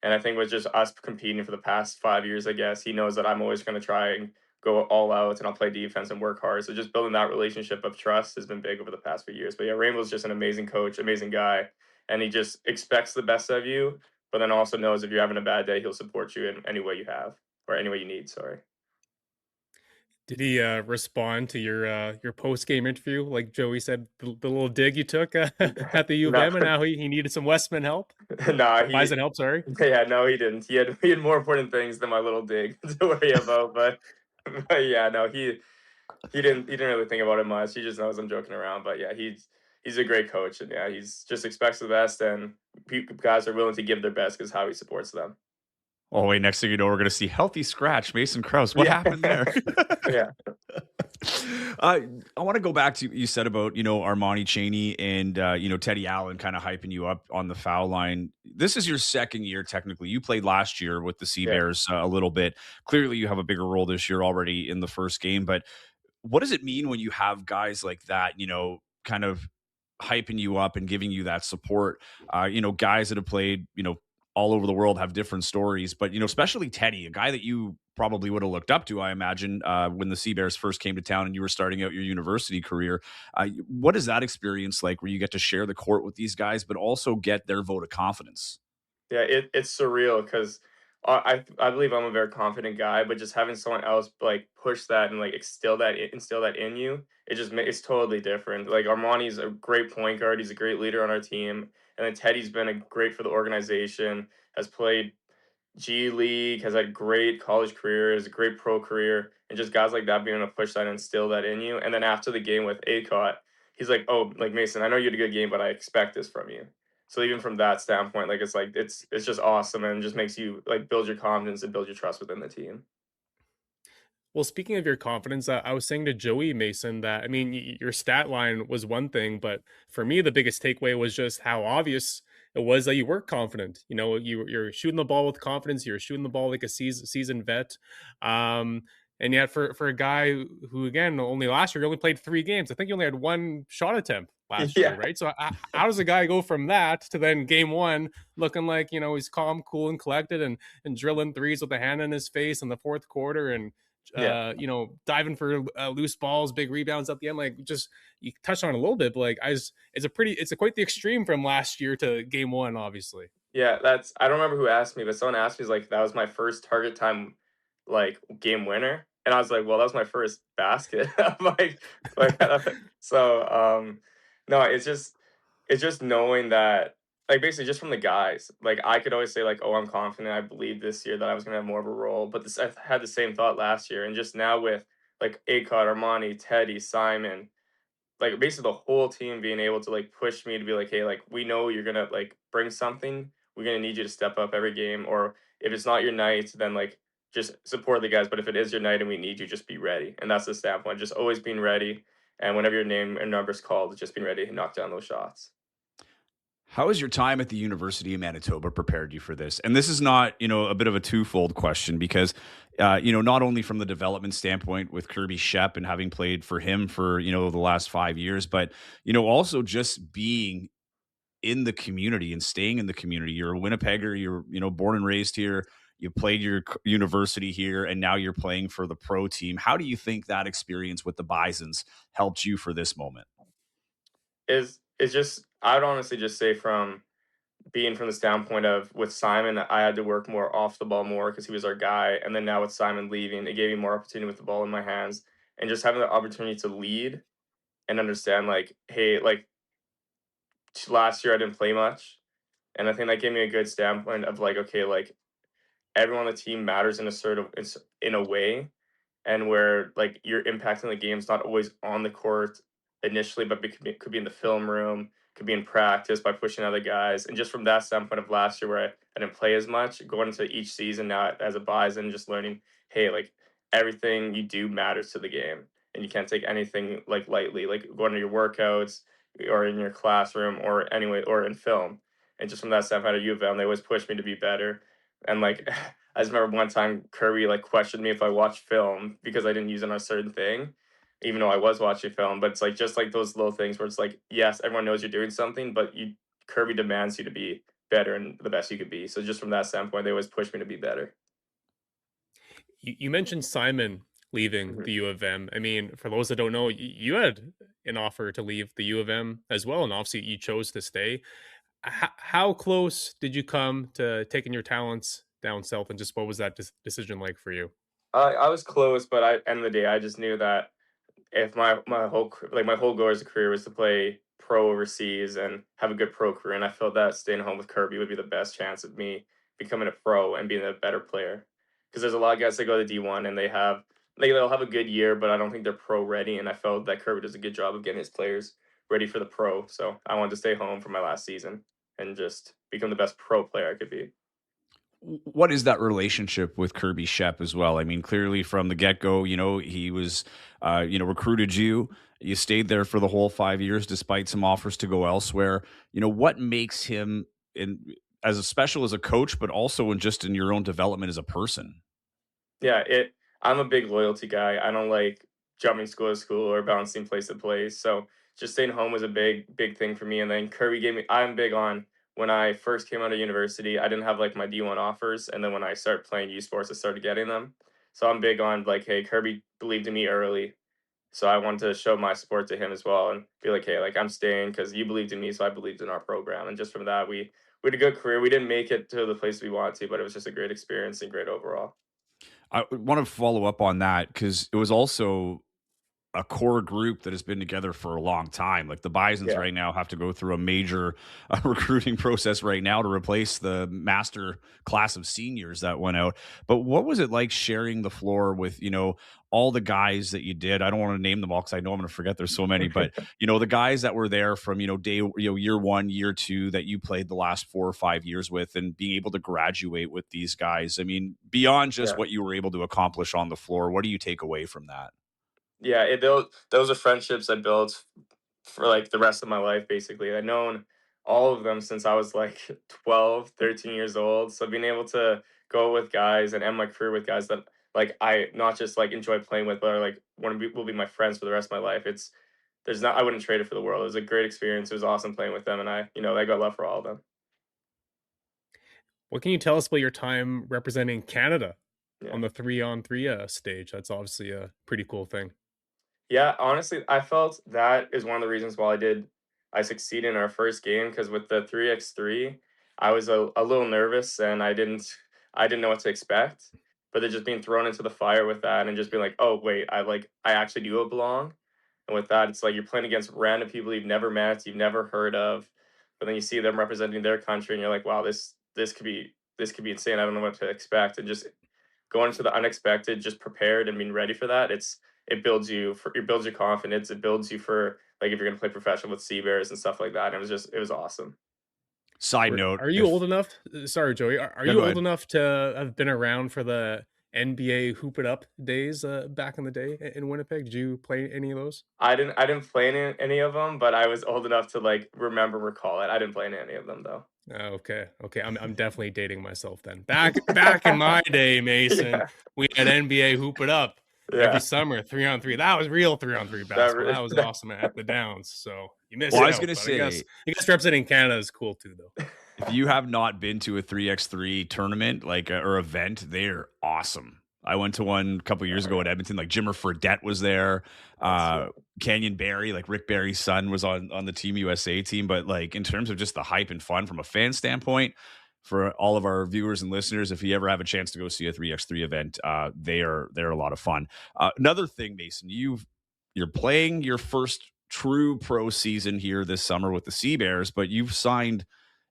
And I think with just us competing for the past 5 years, I guess, he knows that I'm always gonna try and go all out, and I'll play defense and work hard. So just building that relationship of trust has been big over the past few years. But yeah, Rainbow's just an amazing coach, amazing guy, and he just expects the best of you, but then also knows if you're having a bad day, he'll support you in any way you have or any way you need. Sorry. Did he respond to your post game interview, like Joey said, the little dig you took at the U of No, M, and how he needed some Westman help, nah, Bison help? Sorry. yeah, no, he didn't. He had more important things than my little dig to worry about. But yeah, no, he didn't really think about it much. He just knows I'm joking around. But yeah, he's a great coach, and yeah, he's just expects the best, and guys are willing to give their best because how he supports them. Oh, wait, next thing you know, we're going to see healthy scratch, Mason Kraus. What Yeah, happened there? yeah, I want to go back to you said about, Armani Chaney and, Teddy Allen kind of hyping you up on the foul line. This is your second year, technically. You played last year with the Sea yeah. Bears a little bit. Clearly, you have a bigger role this year already in the first game. But what does it mean when you have guys like that, kind of hyping you up and giving you that support? Guys that have played, all over the world have different stories, but especially Teddy, a guy that you probably would have looked up to, I imagine, when the Sea Bears first came to town and you were starting out your university career. What is that experience like, where you get to share the court with these guys, but also get their vote of confidence? Yeah, it's surreal because I believe I'm a very confident guy, but just having someone else like push that and like instill that in you, it's totally different. Like Armani's a great point guard, he's a great leader on our team, and then Teddy's been a great for the organization, has played G League, has had great college career, has a great pro career, and just guys like that being able to push that and instill that in you. And then after the game with ACOT, he's like, "Oh, like Mason, I know you had a good game, but I expect this from you." So even from that standpoint, like it's just awesome and just makes you like build your confidence and build your trust within the team. Well, speaking of your confidence, I was saying to Joey Mason that, I mean, your stat line was one thing, but for me, the biggest takeaway was just how obvious it was that you were confident. You're shooting the ball with confidence. You're shooting the ball like a seasoned vet. Um, and yet, for a guy who, again, only last year, he only played 3 games. I think he only had one shot attempt last year, Yeah, right? So how does a guy go from that to then game one looking like, he's calm, cool, and collected, and drilling threes with a hand in his face in the fourth quarter, and yeah. diving for loose balls, big rebounds at the end. Like, just, you touched on it a little bit, but like, it's quite the extreme from last year to game one, obviously. Yeah, that's I don't remember who asked me, but someone asked me, like, that was my first target time, like, game winner, and I was like, "Well, that was my first basket." I'm like, so, no, it's just knowing that, like, basically just from the guys, like, I could always say, like, "Oh, I'm confident, I believe this year that I was gonna have more of a role," but this I had the same thought last year, and just now with, like, Akot, Armani, Teddy, Simon, like basically the whole team being able to like push me to be like, hey, like we know you're gonna like bring something. We're gonna need you to step up every game. Or if it's not your night, then like just support the guys. But if it is your night and we need you, just be ready. And that's the standpoint. Just always being ready. And whenever your name and number's called, just being ready to knock down those shots. How has your time at the University of Manitoba prepared you for this? And this is not, a bit of a twofold question, because, not only from the development standpoint with Kirby Shep and having played for him for, the last 5 years, but, also just being in the community and staying in the community. You're a Winnipegger, you're, born and raised here, you played your university here, and now you're playing for the pro team. How do you think that experience with the Bisons helped you for this moment? Is just I would honestly just say from being from the standpoint of with Simon, I had to work more off the ball more because he was our guy. And then now with Simon leaving, it gave me more opportunity with the ball in my hands and just having the opportunity to lead and understand like, hey, like last year I didn't play much. And I think that gave me a good standpoint of like, okay, like everyone on the team matters in a sort of in a way, and where like you're impacting the game's not always on the court initially, but could be in the film room, could be in practice by pushing other guys. And just from that standpoint of last year where I didn't play as much, going into each season now as a Bison, just learning, hey, like everything you do matters to the game. And you can't take anything like lightly, like going to your workouts or in your classroom or anyway or in film. And just from that standpoint at U of M, they always push me to be better. And like I just remember one time Kirby like questioned me if I watched film because I didn't use it on a certain thing, even though I was watching film. But it's like just like those little things where it's like, yes, everyone knows you're doing something, but you Kirby demands you to be better and the best you could be. So just from that standpoint, they always push me to be better. You mentioned Simon leaving Mhm. the U of M. I mean, for those that don't know, you had an offer to leave the U of M as well, and obviously you chose to stay. How close did you come to taking your talents down south, and just what was that decision like for you? I was close, but end of the day, I just knew that if my whole goal as a career was to play pro overseas and have a good pro career, and I felt that staying home with Kirby would be the best chance of me becoming a pro and being a better player. Because there's a lot of guys that go to D1 and they'll have a good year, but I don't think they're pro ready. And I felt that Kirby does a good job of getting his players ready for the pro. So I wanted to stay home for my last season and just become the best pro player I could be. What is that relationship with Kirby Shep as well? I mean, clearly from the get go, he was, recruited you. You stayed there for the whole 5 years, despite some offers to go elsewhere. What makes him as special as a coach, but also in your own development as a person? Yeah, I'm a big loyalty guy. I don't like jumping school to school or bouncing place to place. So just staying home was a big thing for me. And then Kirby gave me I'm big on when I first came out of university, I didn't have like my D1 offers, and then when I started playing U Sports, I started getting them. So I'm big on like, hey, Kirby believed in me early, so I wanted to show my support to him as well and be like, hey, like I'm staying because you believed in me, so I believed in our program. And just from that, we had a good career. We didn't make it to the place we wanted to, but it was just a great experience and great overall. I want to follow up on that because it was also a core group that has been together for a long time. Like the Bisons Yeah. right now have to go through a major recruiting process right now to replace the master class of seniors that went out. But what was it like sharing the floor with, all the guys that you did? I don't want to name them all because I know I'm going to forget. There's so many, but the guys that were there from, year one, year two that you played the last 4 or 5 years with, and being able to graduate with these guys. I mean, beyond just Yeah. what you were able to accomplish on the floor, what do you take away from that? Yeah, those are friendships I built for like the rest of my life basically. I've known all of them since I was like 12, 13 years old. So being able to go with guys and end my career with guys that like I not just like enjoy playing with, but are like will be my friends for the rest of my life. I wouldn't trade it for the world. It was a great experience. It was awesome playing with them, and I got love for all of them. What can you tell us about your time representing Canada Yeah. on the 3-on-3 stage? That's obviously a pretty cool thing. Yeah, honestly, I felt that is one of the reasons why I succeeded in our first game because with the 3x3, I was a little nervous and I didn't know what to expect. But then just being thrown into the fire with that and just being like, oh wait, I actually do belong. And with that, it's like you're playing against random people you've never met, you've never heard of, but then you see them representing their country and you're like, wow, this could be insane. I don't know what to expect. And just going into the unexpected, just prepared and being ready for that, it builds your confidence. It builds you for like if you're gonna play professional with Sea Bears and stuff like that. And it was awesome. Side note, Are you if old enough? Sorry, Joey. Are yeah, you go old ahead. enough to have been around for the NBA Hoop It Up days back in the day in Winnipeg? Did you play any of those? I didn't play any of them, but I was old enough to like recall it. I didn't play in any of them though. Okay, okay. I'm definitely dating myself then. Back in my day, Mason, Yeah, we had NBA Hoop It Up every yeah. summer, 3-on-3. That was real 3-on-3 That basketball. really, That was awesome at the Downs. So you Well, missed I was out, gonna but say, I guess representing Canada is cool too, though. if you have not been to a 3x3 tournament or event, they're awesome. I went to one a couple years ago at Edmonton. Like Jimmer Fredette was there. that's Uh, Canyon Barry, like Rick Barry's son, was on the Team USA team. But like in terms of just the hype and fun from a fan standpoint, for all of our viewers and listeners, if you ever have a chance to go see a 3x3 event, they're a lot of fun. Another thing, Mason, you're playing your first true pro season here this summer with the Sea Bears, but you've signed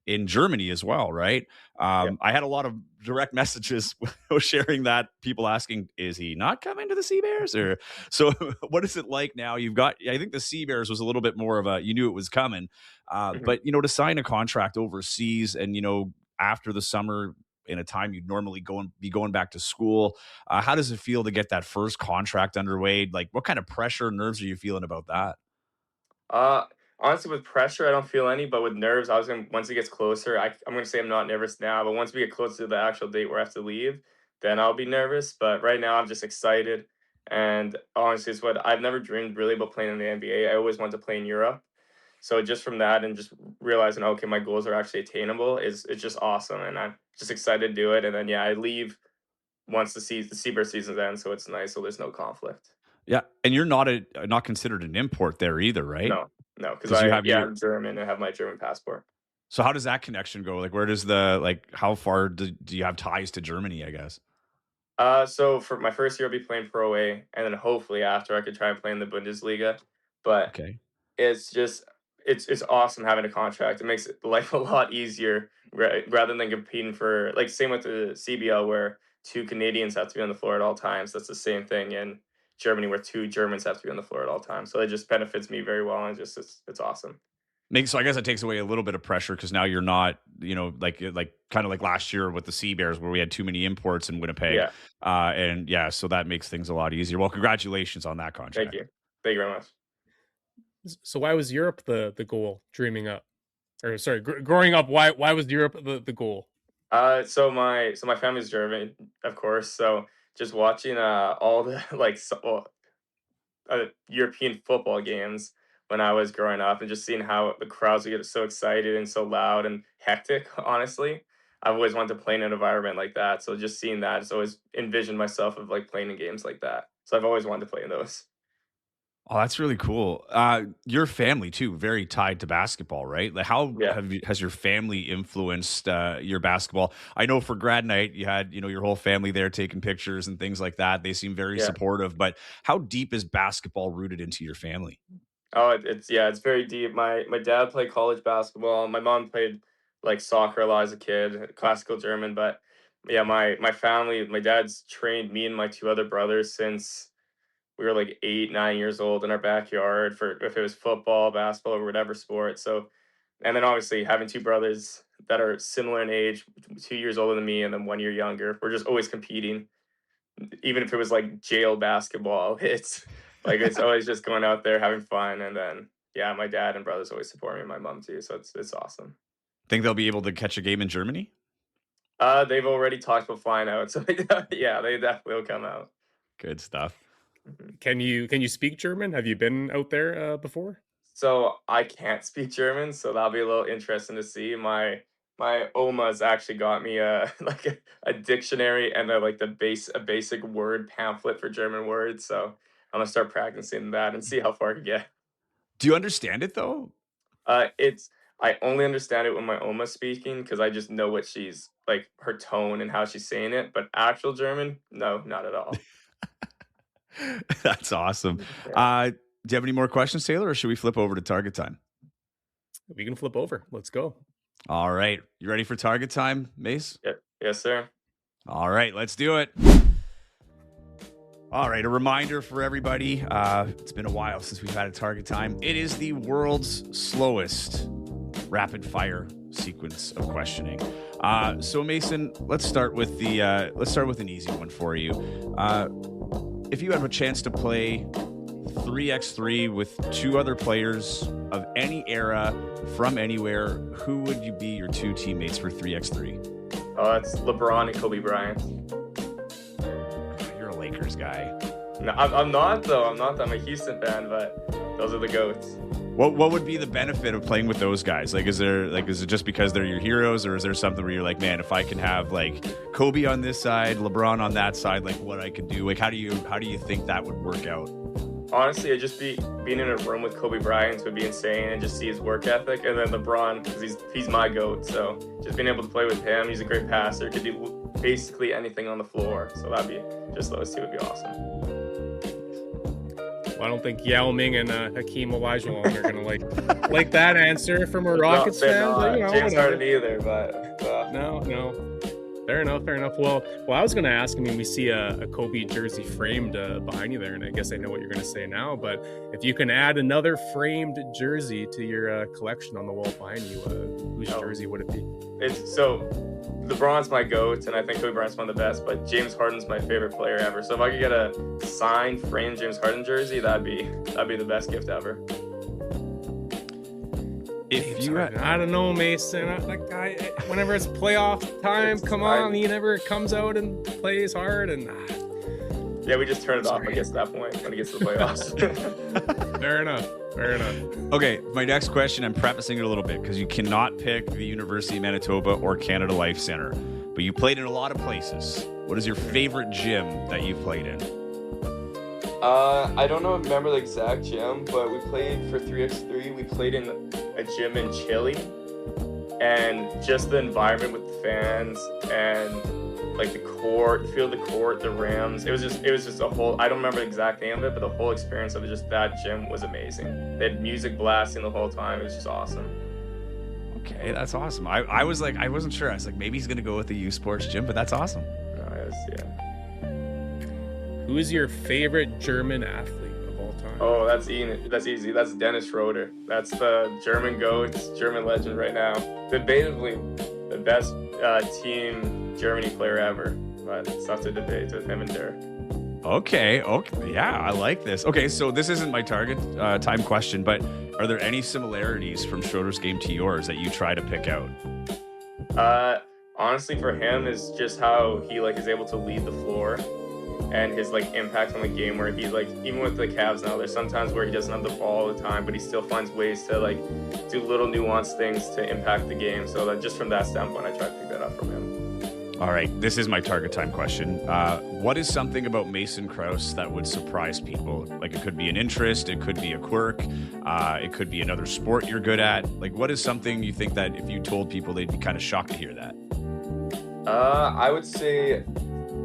in Germany as well, right? yeah. I had a lot of direct messages sharing that, people asking, is he not coming to the Sea Bears? Or so what is it like now? I think the Sea Bears was a little bit more of you knew it was coming. Mhm. But to sign a contract overseas and, after the summer in a time you'd normally be going back to school, how does it feel to get that first contract underway? Like what kind of pressure, nerves are you feeling about that? Uh, Honestly, with pressure, I don't feel any, but with nerves, once it gets closer, I'm gonna say I'm not nervous now, but once we get closer to the actual date where I have to leave, then I'll be nervous. But right now, I'm just excited, and honestly, it's what I've never dreamed really about playing in the NBA. I always wanted to play in Europe, so just from that and just realizing, okay, my goals are actually attainable is it's just awesome, and I'm just excited to do it. And then yeah, I leave once the Seabird season's end, so it's nice, so there's no conflict. Yeah, and you're not considered an import there either, right? No, no, because Because you have your I'm German and have my German passport. So how does that connection go? Like, where does how far do you have ties to Germany, I guess? So for my first year, I'll be playing Pro A, and then hopefully after I could try and play in the Bundesliga. But Okay. it's just it's awesome having a contract. It makes life a lot easier rather than competing for like same with the CBL where two Canadians have to be on the floor at all times. That's the same thing in Germany where two Germans have to be on the floor at all times. So it just benefits me very well, and it's awesome. So I guess it takes away a little bit of pressure because now you're not, like kind of like last year with the Sea Bears where we had too many imports in Winnipeg. Yeah, And yeah, so that makes things a lot easier. Well, congratulations on that thank contract. you, thank you very much. So why was Europe the goal? Dreaming up, or sorry, growing up. Why was Europe the goal? So my family's German, of course. So just watching all the European football games when I was growing up, and just seeing how the crowds would get so excited and so loud and hectic, honestly. I've always wanted to play in an environment like that. So just seeing that, it's always envisioned myself of like playing in games like that. So I've always wanted to play in those. Oh, that's really cool. Your family too, very tied to basketball, right? Like, how Yeah. has your family influenced your basketball? I know for grad night, you had your whole family there taking pictures and things like that. They seem very Yeah. supportive. But how deep is basketball rooted into your family? Oh, it's very deep. My dad played college basketball. My mom played like soccer a lot as a kid, classical German. But yeah, my family, my dad's trained me and my two other brothers since we were like 8, 9 years old in our backyard for if it was football, basketball, or whatever sport. So, and then obviously having two brothers that are similar in age, 2 years older than me, and then 1 year younger, we're just always competing. Even if it was like jail basketball, it's always just going out there having fun. And then yeah, my dad and brothers always support me, and my mom too. So it's awesome. Think they'll be able to catch a game in Germany? They've already talked about flying out, so yeah, they definitely will come out. Good stuff. Mhm. Can you speak German? Have you been out there before? So I can't speak German, so that'll be a little interesting to see. My Oma's actually got me a like a dictionary and like a basic word pamphlet for German words. So I'm gonna start practicing that and see how far I can get. Do you understand it though? It's I only understand it when my Oma's speaking because I just know what she's like, her tone and how she's saying it. But actual German, no, not at all. That's awesome. Yeah. Do you have any more questions, Taylor, or should we flip over to target time? We can flip over. Let's go. All right. You ready for target time, Mace? Yep. Yes, sir. All right, let's do it. All right, a reminder for everybody. It's been a while since we've had a target time. It is the world's slowest rapid fire sequence of questioning. So Mason, let's start with an easy one for you. If you have a chance to play 3x3 with two other players of any era from anywhere, who would you be your two teammates for 3x3? Oh, that's LeBron and Kobe Bryant. You're a Lakers guy. No, I'm not though. I'm not. I'm a Houston fan, but those are the goats. What would be the benefit of playing with those guys? Is it just because they're your heroes, or is there something where you're like, man, if I can have like Kobe on this side, LeBron on that side, like what I could do? Like how do you think that would work out? Honestly, it'd just be being in a room with Kobe Bryant would be insane, and just see his work ethic. And then LeBron, because he's my GOAT, so just being able to play with him, he's a great passer, could do basically anything on the floor. So just those two would be awesome. Well, I don't think Yao Ming and Hakeem Olajuwon are gonna like that answer from a Rockets fan. But, James Harden either, but no. Fair enough. Well, I was going to ask. I mean, we see a Kobe jersey framed behind you there, and I guess I know what you're going to say now. But if you can add another framed jersey to your collection on the wall behind you, whose jersey would it be? LeBron's my GOAT, and I think Kobe Bryant's one of the best. But James Harden's my favorite player ever. So if I could get a signed, framed James Harden jersey, that'd be the best gift ever. I don't know, Mason. That guy, whenever it's playoff time, he never comes out and plays hard. And yeah, we just turn it off. I guess at that point when it gets to the playoffs. Fair enough. Okay, my next question, I'm prefacing it a little bit because you cannot pick the University of Manitoba or Canada Life Center, but you played in a lot of places. What is your favorite gym that you've played in? I don't remember the exact gym, but we played for 3x3. We played in a gym in Chile, and just the environment with the fans and like the court, feel the court, the rims. It was just a whole. I don't remember the exact name of it, but the whole experience of just that gym was amazing. They had music blasting the whole time. It was just awesome. Okay, that's awesome. I was like, I wasn't sure. I was like, maybe he's gonna go with the U Sports gym, but that's awesome. Yeah. Who is your favorite German athlete of all time? Oh, that's easy. That's Dennis Schroeder. That's the German GOAT, German legend right now. Debatably the best team Germany player ever. But it's tough to debate with him and Dirk. Okay. Yeah, I like this. Okay, so this isn't my target time question, but are there any similarities from Schroeder's game to yours that you try to pick out? Honestly, for him is just how he is able to lead the floor. and his like impact on the game, where he's like, even with the Cavs now, there's sometimes where he doesn't have the ball all the time, but he still finds ways to like do little nuanced things to impact the game. So that just from that standpoint, I try to pick that up from him. All right, this is my target time question. What is something about Mason Kraus that would surprise people? Like, it could be an interest, it could be a quirk, it could be another sport you're good at. Like, what is something you think that if you told people, they'd be kind of shocked to hear that? I would say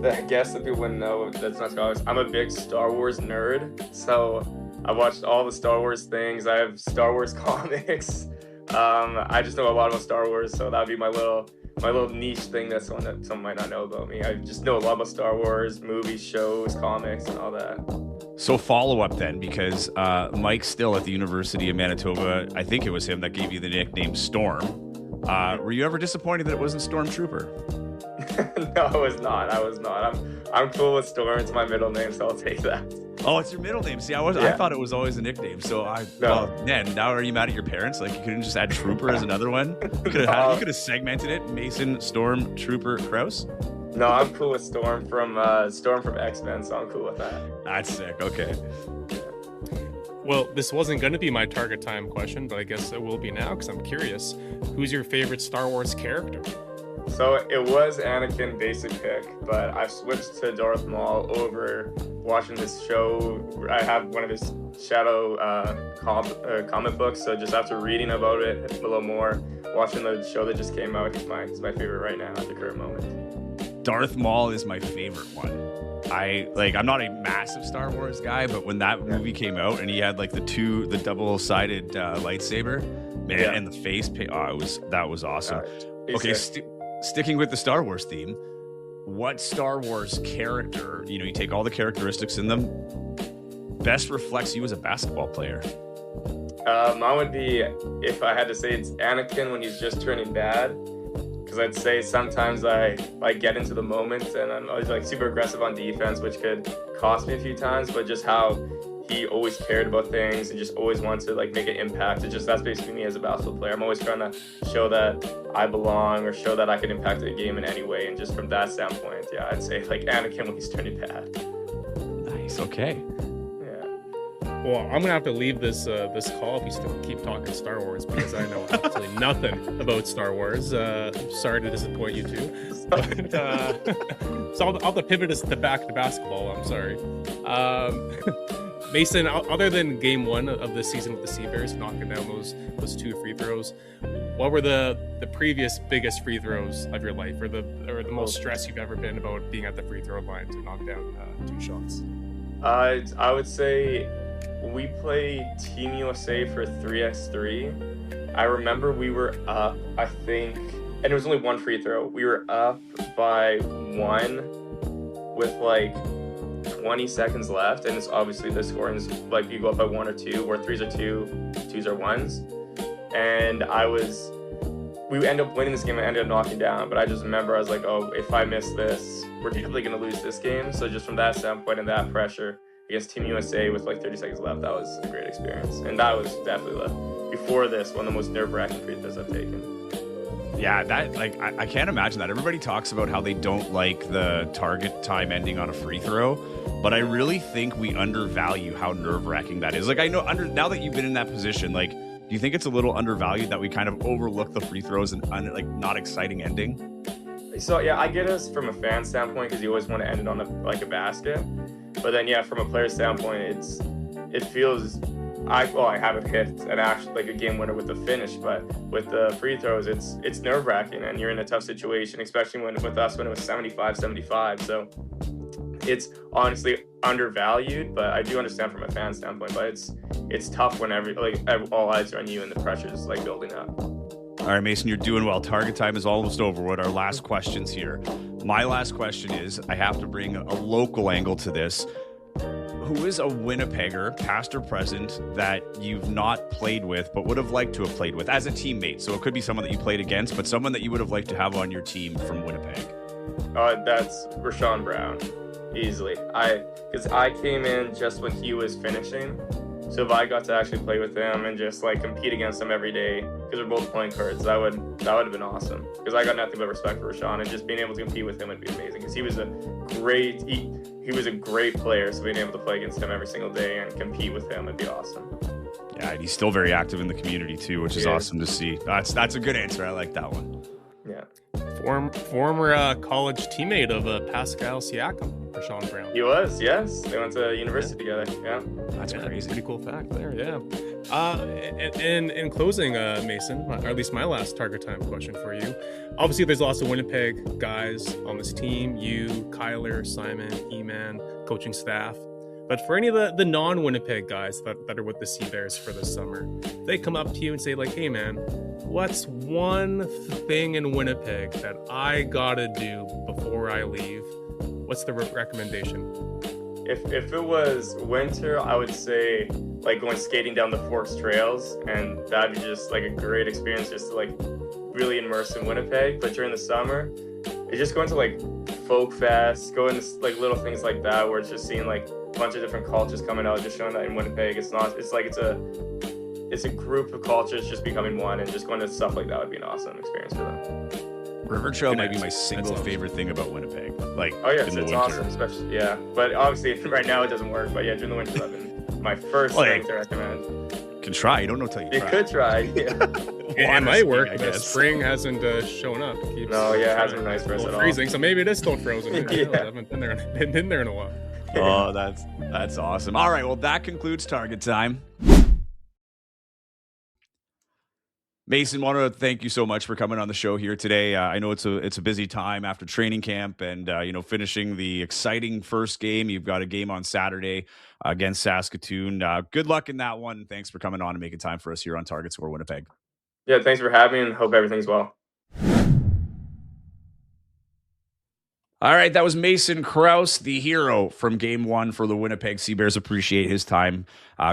that I guess that people wouldn't know, that's not Scottish. I'm a big Star Wars nerd, so I watched all the Star Wars things. I have Star Wars comics. I just know a lot about Star Wars, so that would be my little niche thing that someone might not know about me. I just know a lot about Star Wars, movies, shows, comics, and all that. So follow up then, because Mike Still at the University of Manitoba, I think it was him that gave you the nickname Storm. Were you ever disappointed that it wasn't Stormtrooper? No, I was not. I'm cool with Storm. It's my middle name, so I'll take that. Oh, it's your middle name. See, I thought it was always a nickname. So man, now are you mad at your parents? Like, you couldn't just add Trooper as another one? You could have segmented it. Mason, Storm, Trooper, Kraus. No, I'm cool with Storm from X-Men, so I'm cool with that. That's sick. Okay. Well, this wasn't going to be my target time question, but I guess it will be now because I'm curious. Who's your favorite Star Wars character? So it was Anakin, basic pick, but I've switched to Darth Maul over watching this show. I have one of his Shadow comic books, so just after reading about it a little more, watching the show that just came out, he's my favorite right now at the current moment. Darth Maul is my favorite one. I'm not a massive Star Wars guy, but when that movie came out and he had like the double-sided lightsaber, man, and the face paint, that was awesome. Okay, sticking with the Star Wars theme, what Star Wars character, you take all the characteristics in them, best reflects you as a basketball player? Mine would be, if I had to say, it's Anakin when he's just turning bad. Because I'd say sometimes I get into the moment and I'm always like super aggressive on defense, which could cost me a few times, but just how he always cared about things and just always wanted to like make an impact. That's basically me as a basketball player. I'm always trying to show that I belong or show that I can impact the game in any way. And just from that standpoint, I'd say like Anakin when he's turning bad. Nice. Okay. Well, I'm gonna have to leave this call if we still keep talking Star Wars because I know absolutely nothing about Star Wars. Sorry to disappoint you too. But, so I'll have to pivot us back to basketball. I'm sorry. Mason, other than game one of the season with the Sea Bears, knocking down those two free throws, what were the previous biggest free throws of your life, or the most stress you've ever been about being at the free throw line to knock down two shots? I would say we played Team USA for 3x3. I remember we were up, I think, and it was only one free throw. We were up by one with like 20 seconds left, and it's obviously the scoring is like you go up by one or two, where threes are two, twos are ones. And we ended up winning this game. I ended up knocking down, but I just remember I was like, oh, if I miss this, we're definitely going to lose this game. So just from that standpoint and that pressure against Team USA with like 30 seconds left, that was a great experience. And that was definitely before this, one of the most nerve-wracking free throws I've taken. Yeah, that I can't imagine that. Everybody talks about how they don't like the target time ending on a free throw, but I really think we undervalue how nerve-wracking that is. Like, I know now that you've been in that position, like, do you think it's a little undervalued that we kind of overlook the free throws and like not exciting ending? So yeah, I get us from a fan standpoint because you always want to end it on a basket. But then, from a player standpoint, it feels I haven't hit an actual like a game winner with the finish, but with the free throws, it's nerve wracking and you're in a tough situation, especially with us when it was 75-75. So it's honestly undervalued, but I do understand from a fan standpoint. But it's tough when all eyes are on you and the pressure's like building up. All right, Mason, you're doing well. Target time is almost over. What our last questions here? My last question is, I have to bring a local angle to this. Who is a Winnipegger, past or present, that you've not played with but would have liked to have played with as a teammate? So it could be someone that you played against, but someone that you would have liked to have on your team from Winnipeg. That's Rashawn Brown, easily. Because I came in just when he was finishing, So if I got to actually play with him and just like compete against him every day, because we're both point guards, that would have been awesome. Because I got nothing but respect for Rashawn, and just being able to compete with him would be amazing. Because he was a great player, so being able to play against him every single day and compete with him would be awesome. Yeah, and he's still very active in the community too, which is awesome to see. That's a good answer. I like that one. Yeah. Former college teammate of Pascal Siakam, Rashawn Brown. He was, yes. They went to university together. Yeah. That's crazy. Pretty cool fact there, yeah. And in closing, Mason, or at least my last target time question for you. Obviously, there's lots of Winnipeg guys on this team. You, Kyler, Simon, E-Man, coaching staff. But for any of the non-Winnipeg guys that are with the Sea Bears for this summer, they come up to you and say, like, hey, man, what's one thing in Winnipeg that I gotta do before I leave? What's the recommendation? If it was winter, I would say like going skating down the Forks trails, and that'd be just like a great experience just to like really immerse in Winnipeg. But during the summer, it's just going to like folk fest, going to like little things like that where it's just seeing like a bunch of different cultures coming out, just showing that in Winnipeg it's a group of cultures just becoming one, and just going to stuff like that would be an awesome experience for them. River Trail might be my single favorite thing about Winnipeg. Like, oh yeah, in the it's winter. awesome, especially but obviously right now it doesn't work. But yeah, during the winter, that'd been my first thing to recommend. You can try. You don't know till you try. You could try. Yeah. It might work, but spring hasn't shown up. It hasn't been nice for us at all. Freezing, so maybe it is still frozen. Yeah. I haven't been there in a while. Oh, that's awesome. All right, well, that concludes Target Time. Mason, want to thank you so much for coming on the show here today. I know it's a busy time after training camp and finishing the exciting first game. You've got a game on Saturday against Saskatoon. Good luck in that one. Thanks for coming on and making time for us here on Target Score Winnipeg. Yeah, thanks for having me, and hope everything's well. All right, that was Mason Kraus, the hero from Game 1 for the Winnipeg Sea Bears. Appreciate his time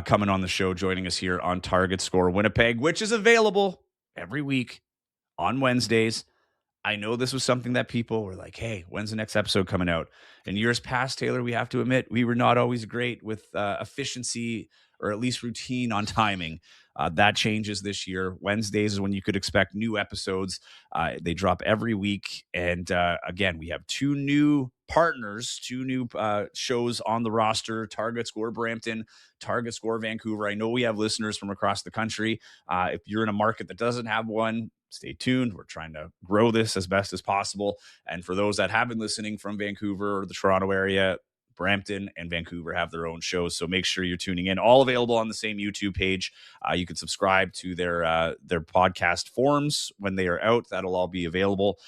coming on the show, joining us here on Target Score Winnipeg, which is available every week on Wednesdays. I know this was something that people were like, hey, when's the next episode coming out? In years past, Taylor, we have to admit, we were not always great with efficiency or at least routine on timing. That changes this year. Wednesdays is when you could expect new episodes. They drop every week. And again, we have two new partners, two new shows on the roster, Target Score Brampton, Target Score Vancouver. I know we have listeners from across the country. If you're in a market that doesn't have one, stay tuned. We're trying to grow this as best as possible. And for those that have been listening from Vancouver or the Toronto area, Brampton and Vancouver have their own shows, so make sure you're tuning in. All available on the same YouTube page. You can subscribe to their podcast forums when they are out. That'll all be available.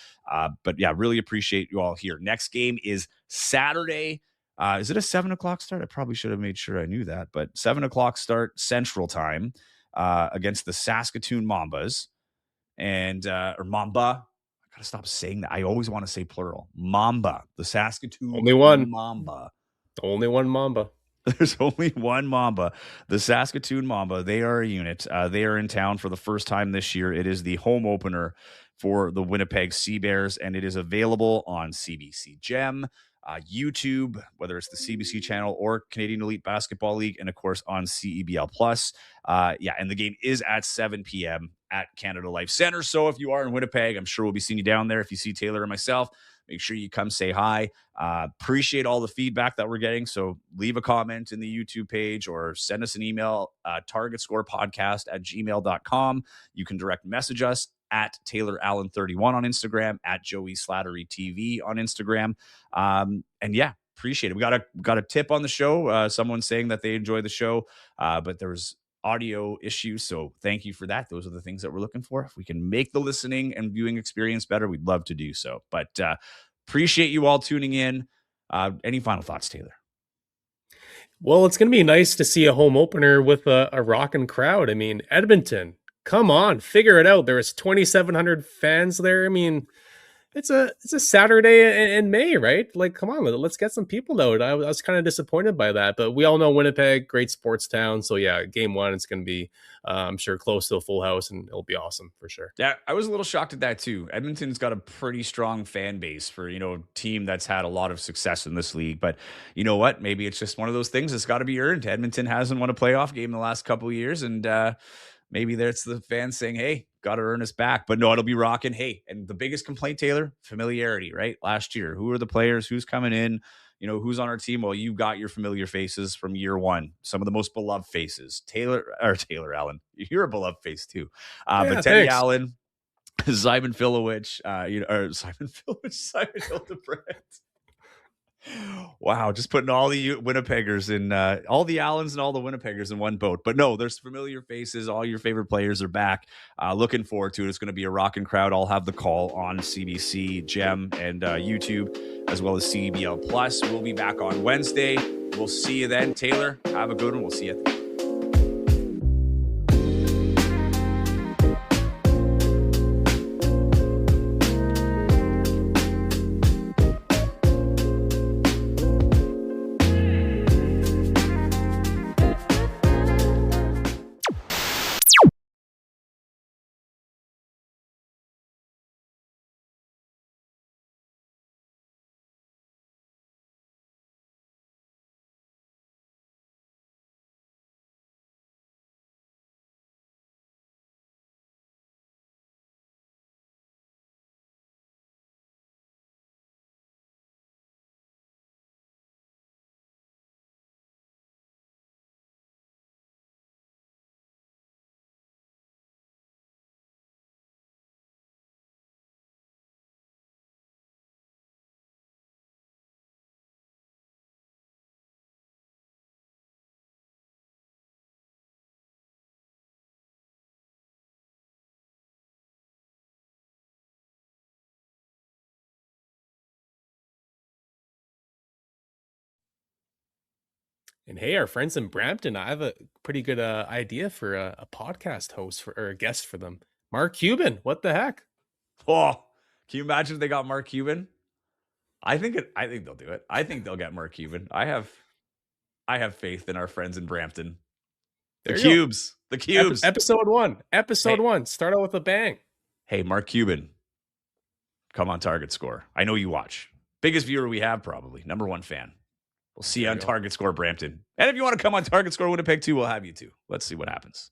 But yeah, really appreciate you all here. Next game is Saturday. Is it a 7 o'clock start? I probably should have made sure I knew that, but 7 o'clock start Central Time against the Saskatoon Mambas or Mamba. I gotta stop saying that. I always want to say plural. Mamba, the Saskatoon Only one Mamba. Only one Mamba. There's only one Mamba. The Saskatoon Mamba. They are a unit. They are in town for the first time this year. It is the home opener for the Winnipeg Sea Bears, and it is available on CBC Gem, YouTube, whether it's the CBC channel or Canadian Elite Basketball League, and of course on CEBL Plus. And the game is at 7 p.m. at Canada Life Center. So if you are in Winnipeg, I'm sure we'll be seeing you down there. If you see Taylor and myself, make sure you come say hi. Appreciate all the feedback that we're getting. So leave a comment in the YouTube page or send us an email, targetscorepodcast@gmail.com. You can direct message us at TaylorAllen31 on Instagram, at Joey Slattery TV on Instagram. And yeah, appreciate it. We got a tip on the show. Someone saying that they enjoy the show, but there was audio issues. So thank you for that. Those are the things that we're looking for. If we can make the listening and viewing experience better, we'd love to do so. But appreciate you all tuning in. Any final thoughts, Taylor? Well, it's going to be nice to see a home opener with a rocking crowd. I mean, Edmonton, come on, figure it out. There was 2,700 fans there. I mean, It's a Saturday in May, right? Like, come on, let's get some people out. I was kind of disappointed by that, but we all know Winnipeg, great sports town. So yeah, game one, it's going to be, I'm sure, close to a full house, and it'll be awesome for sure. Yeah, I was a little shocked at that too. Edmonton's got a pretty strong fan base for, a team that's had a lot of success in this league. But you know what? Maybe it's just one of those things that's got to be earned. Edmonton hasn't won a playoff game in the last couple of years, and maybe that's the fans saying, hey, got to earn us back. But no, it'll be rocking. Hey, and the biggest complaint, Taylor, familiarity, right? Last year, who are the players? Who's coming in? Who's on our team? Well, you got your familiar faces from year one. Some of the most beloved faces. Taylor Allen. You're a beloved face too. But Teddy Allen, Simon Filowich, Simon Hildebrand. Wow, just putting all the Winnipeggers in, all the Allens and all the Winnipeggers in one boat. But no, there's familiar faces. All your favorite players are back. Looking forward to it. It's going to be a rocking crowd. I'll have the call on CBC, Gem, and YouTube, as well as CBL Plus. We'll be back on Wednesday. We'll see you then. Taylor, have a good one. We'll see you. And hey, our friends in Brampton, I have a pretty good idea for a podcast host or a guest for them. Mark Cuban. What the heck? Oh, can you imagine if they got Mark Cuban? I think they'll do it. I think they'll get Mark Cuban. I have faith in our friends in Brampton. The Cubes. Episode one. Start out with a bang. Hey, Mark Cuban, come on Target Score. I know you watch. Biggest viewer we have, probably. Number one fan. We'll see you on Target Score Brampton. And if you want to come on Target Score Winnipeg too, we'll have you too. Let's see what happens.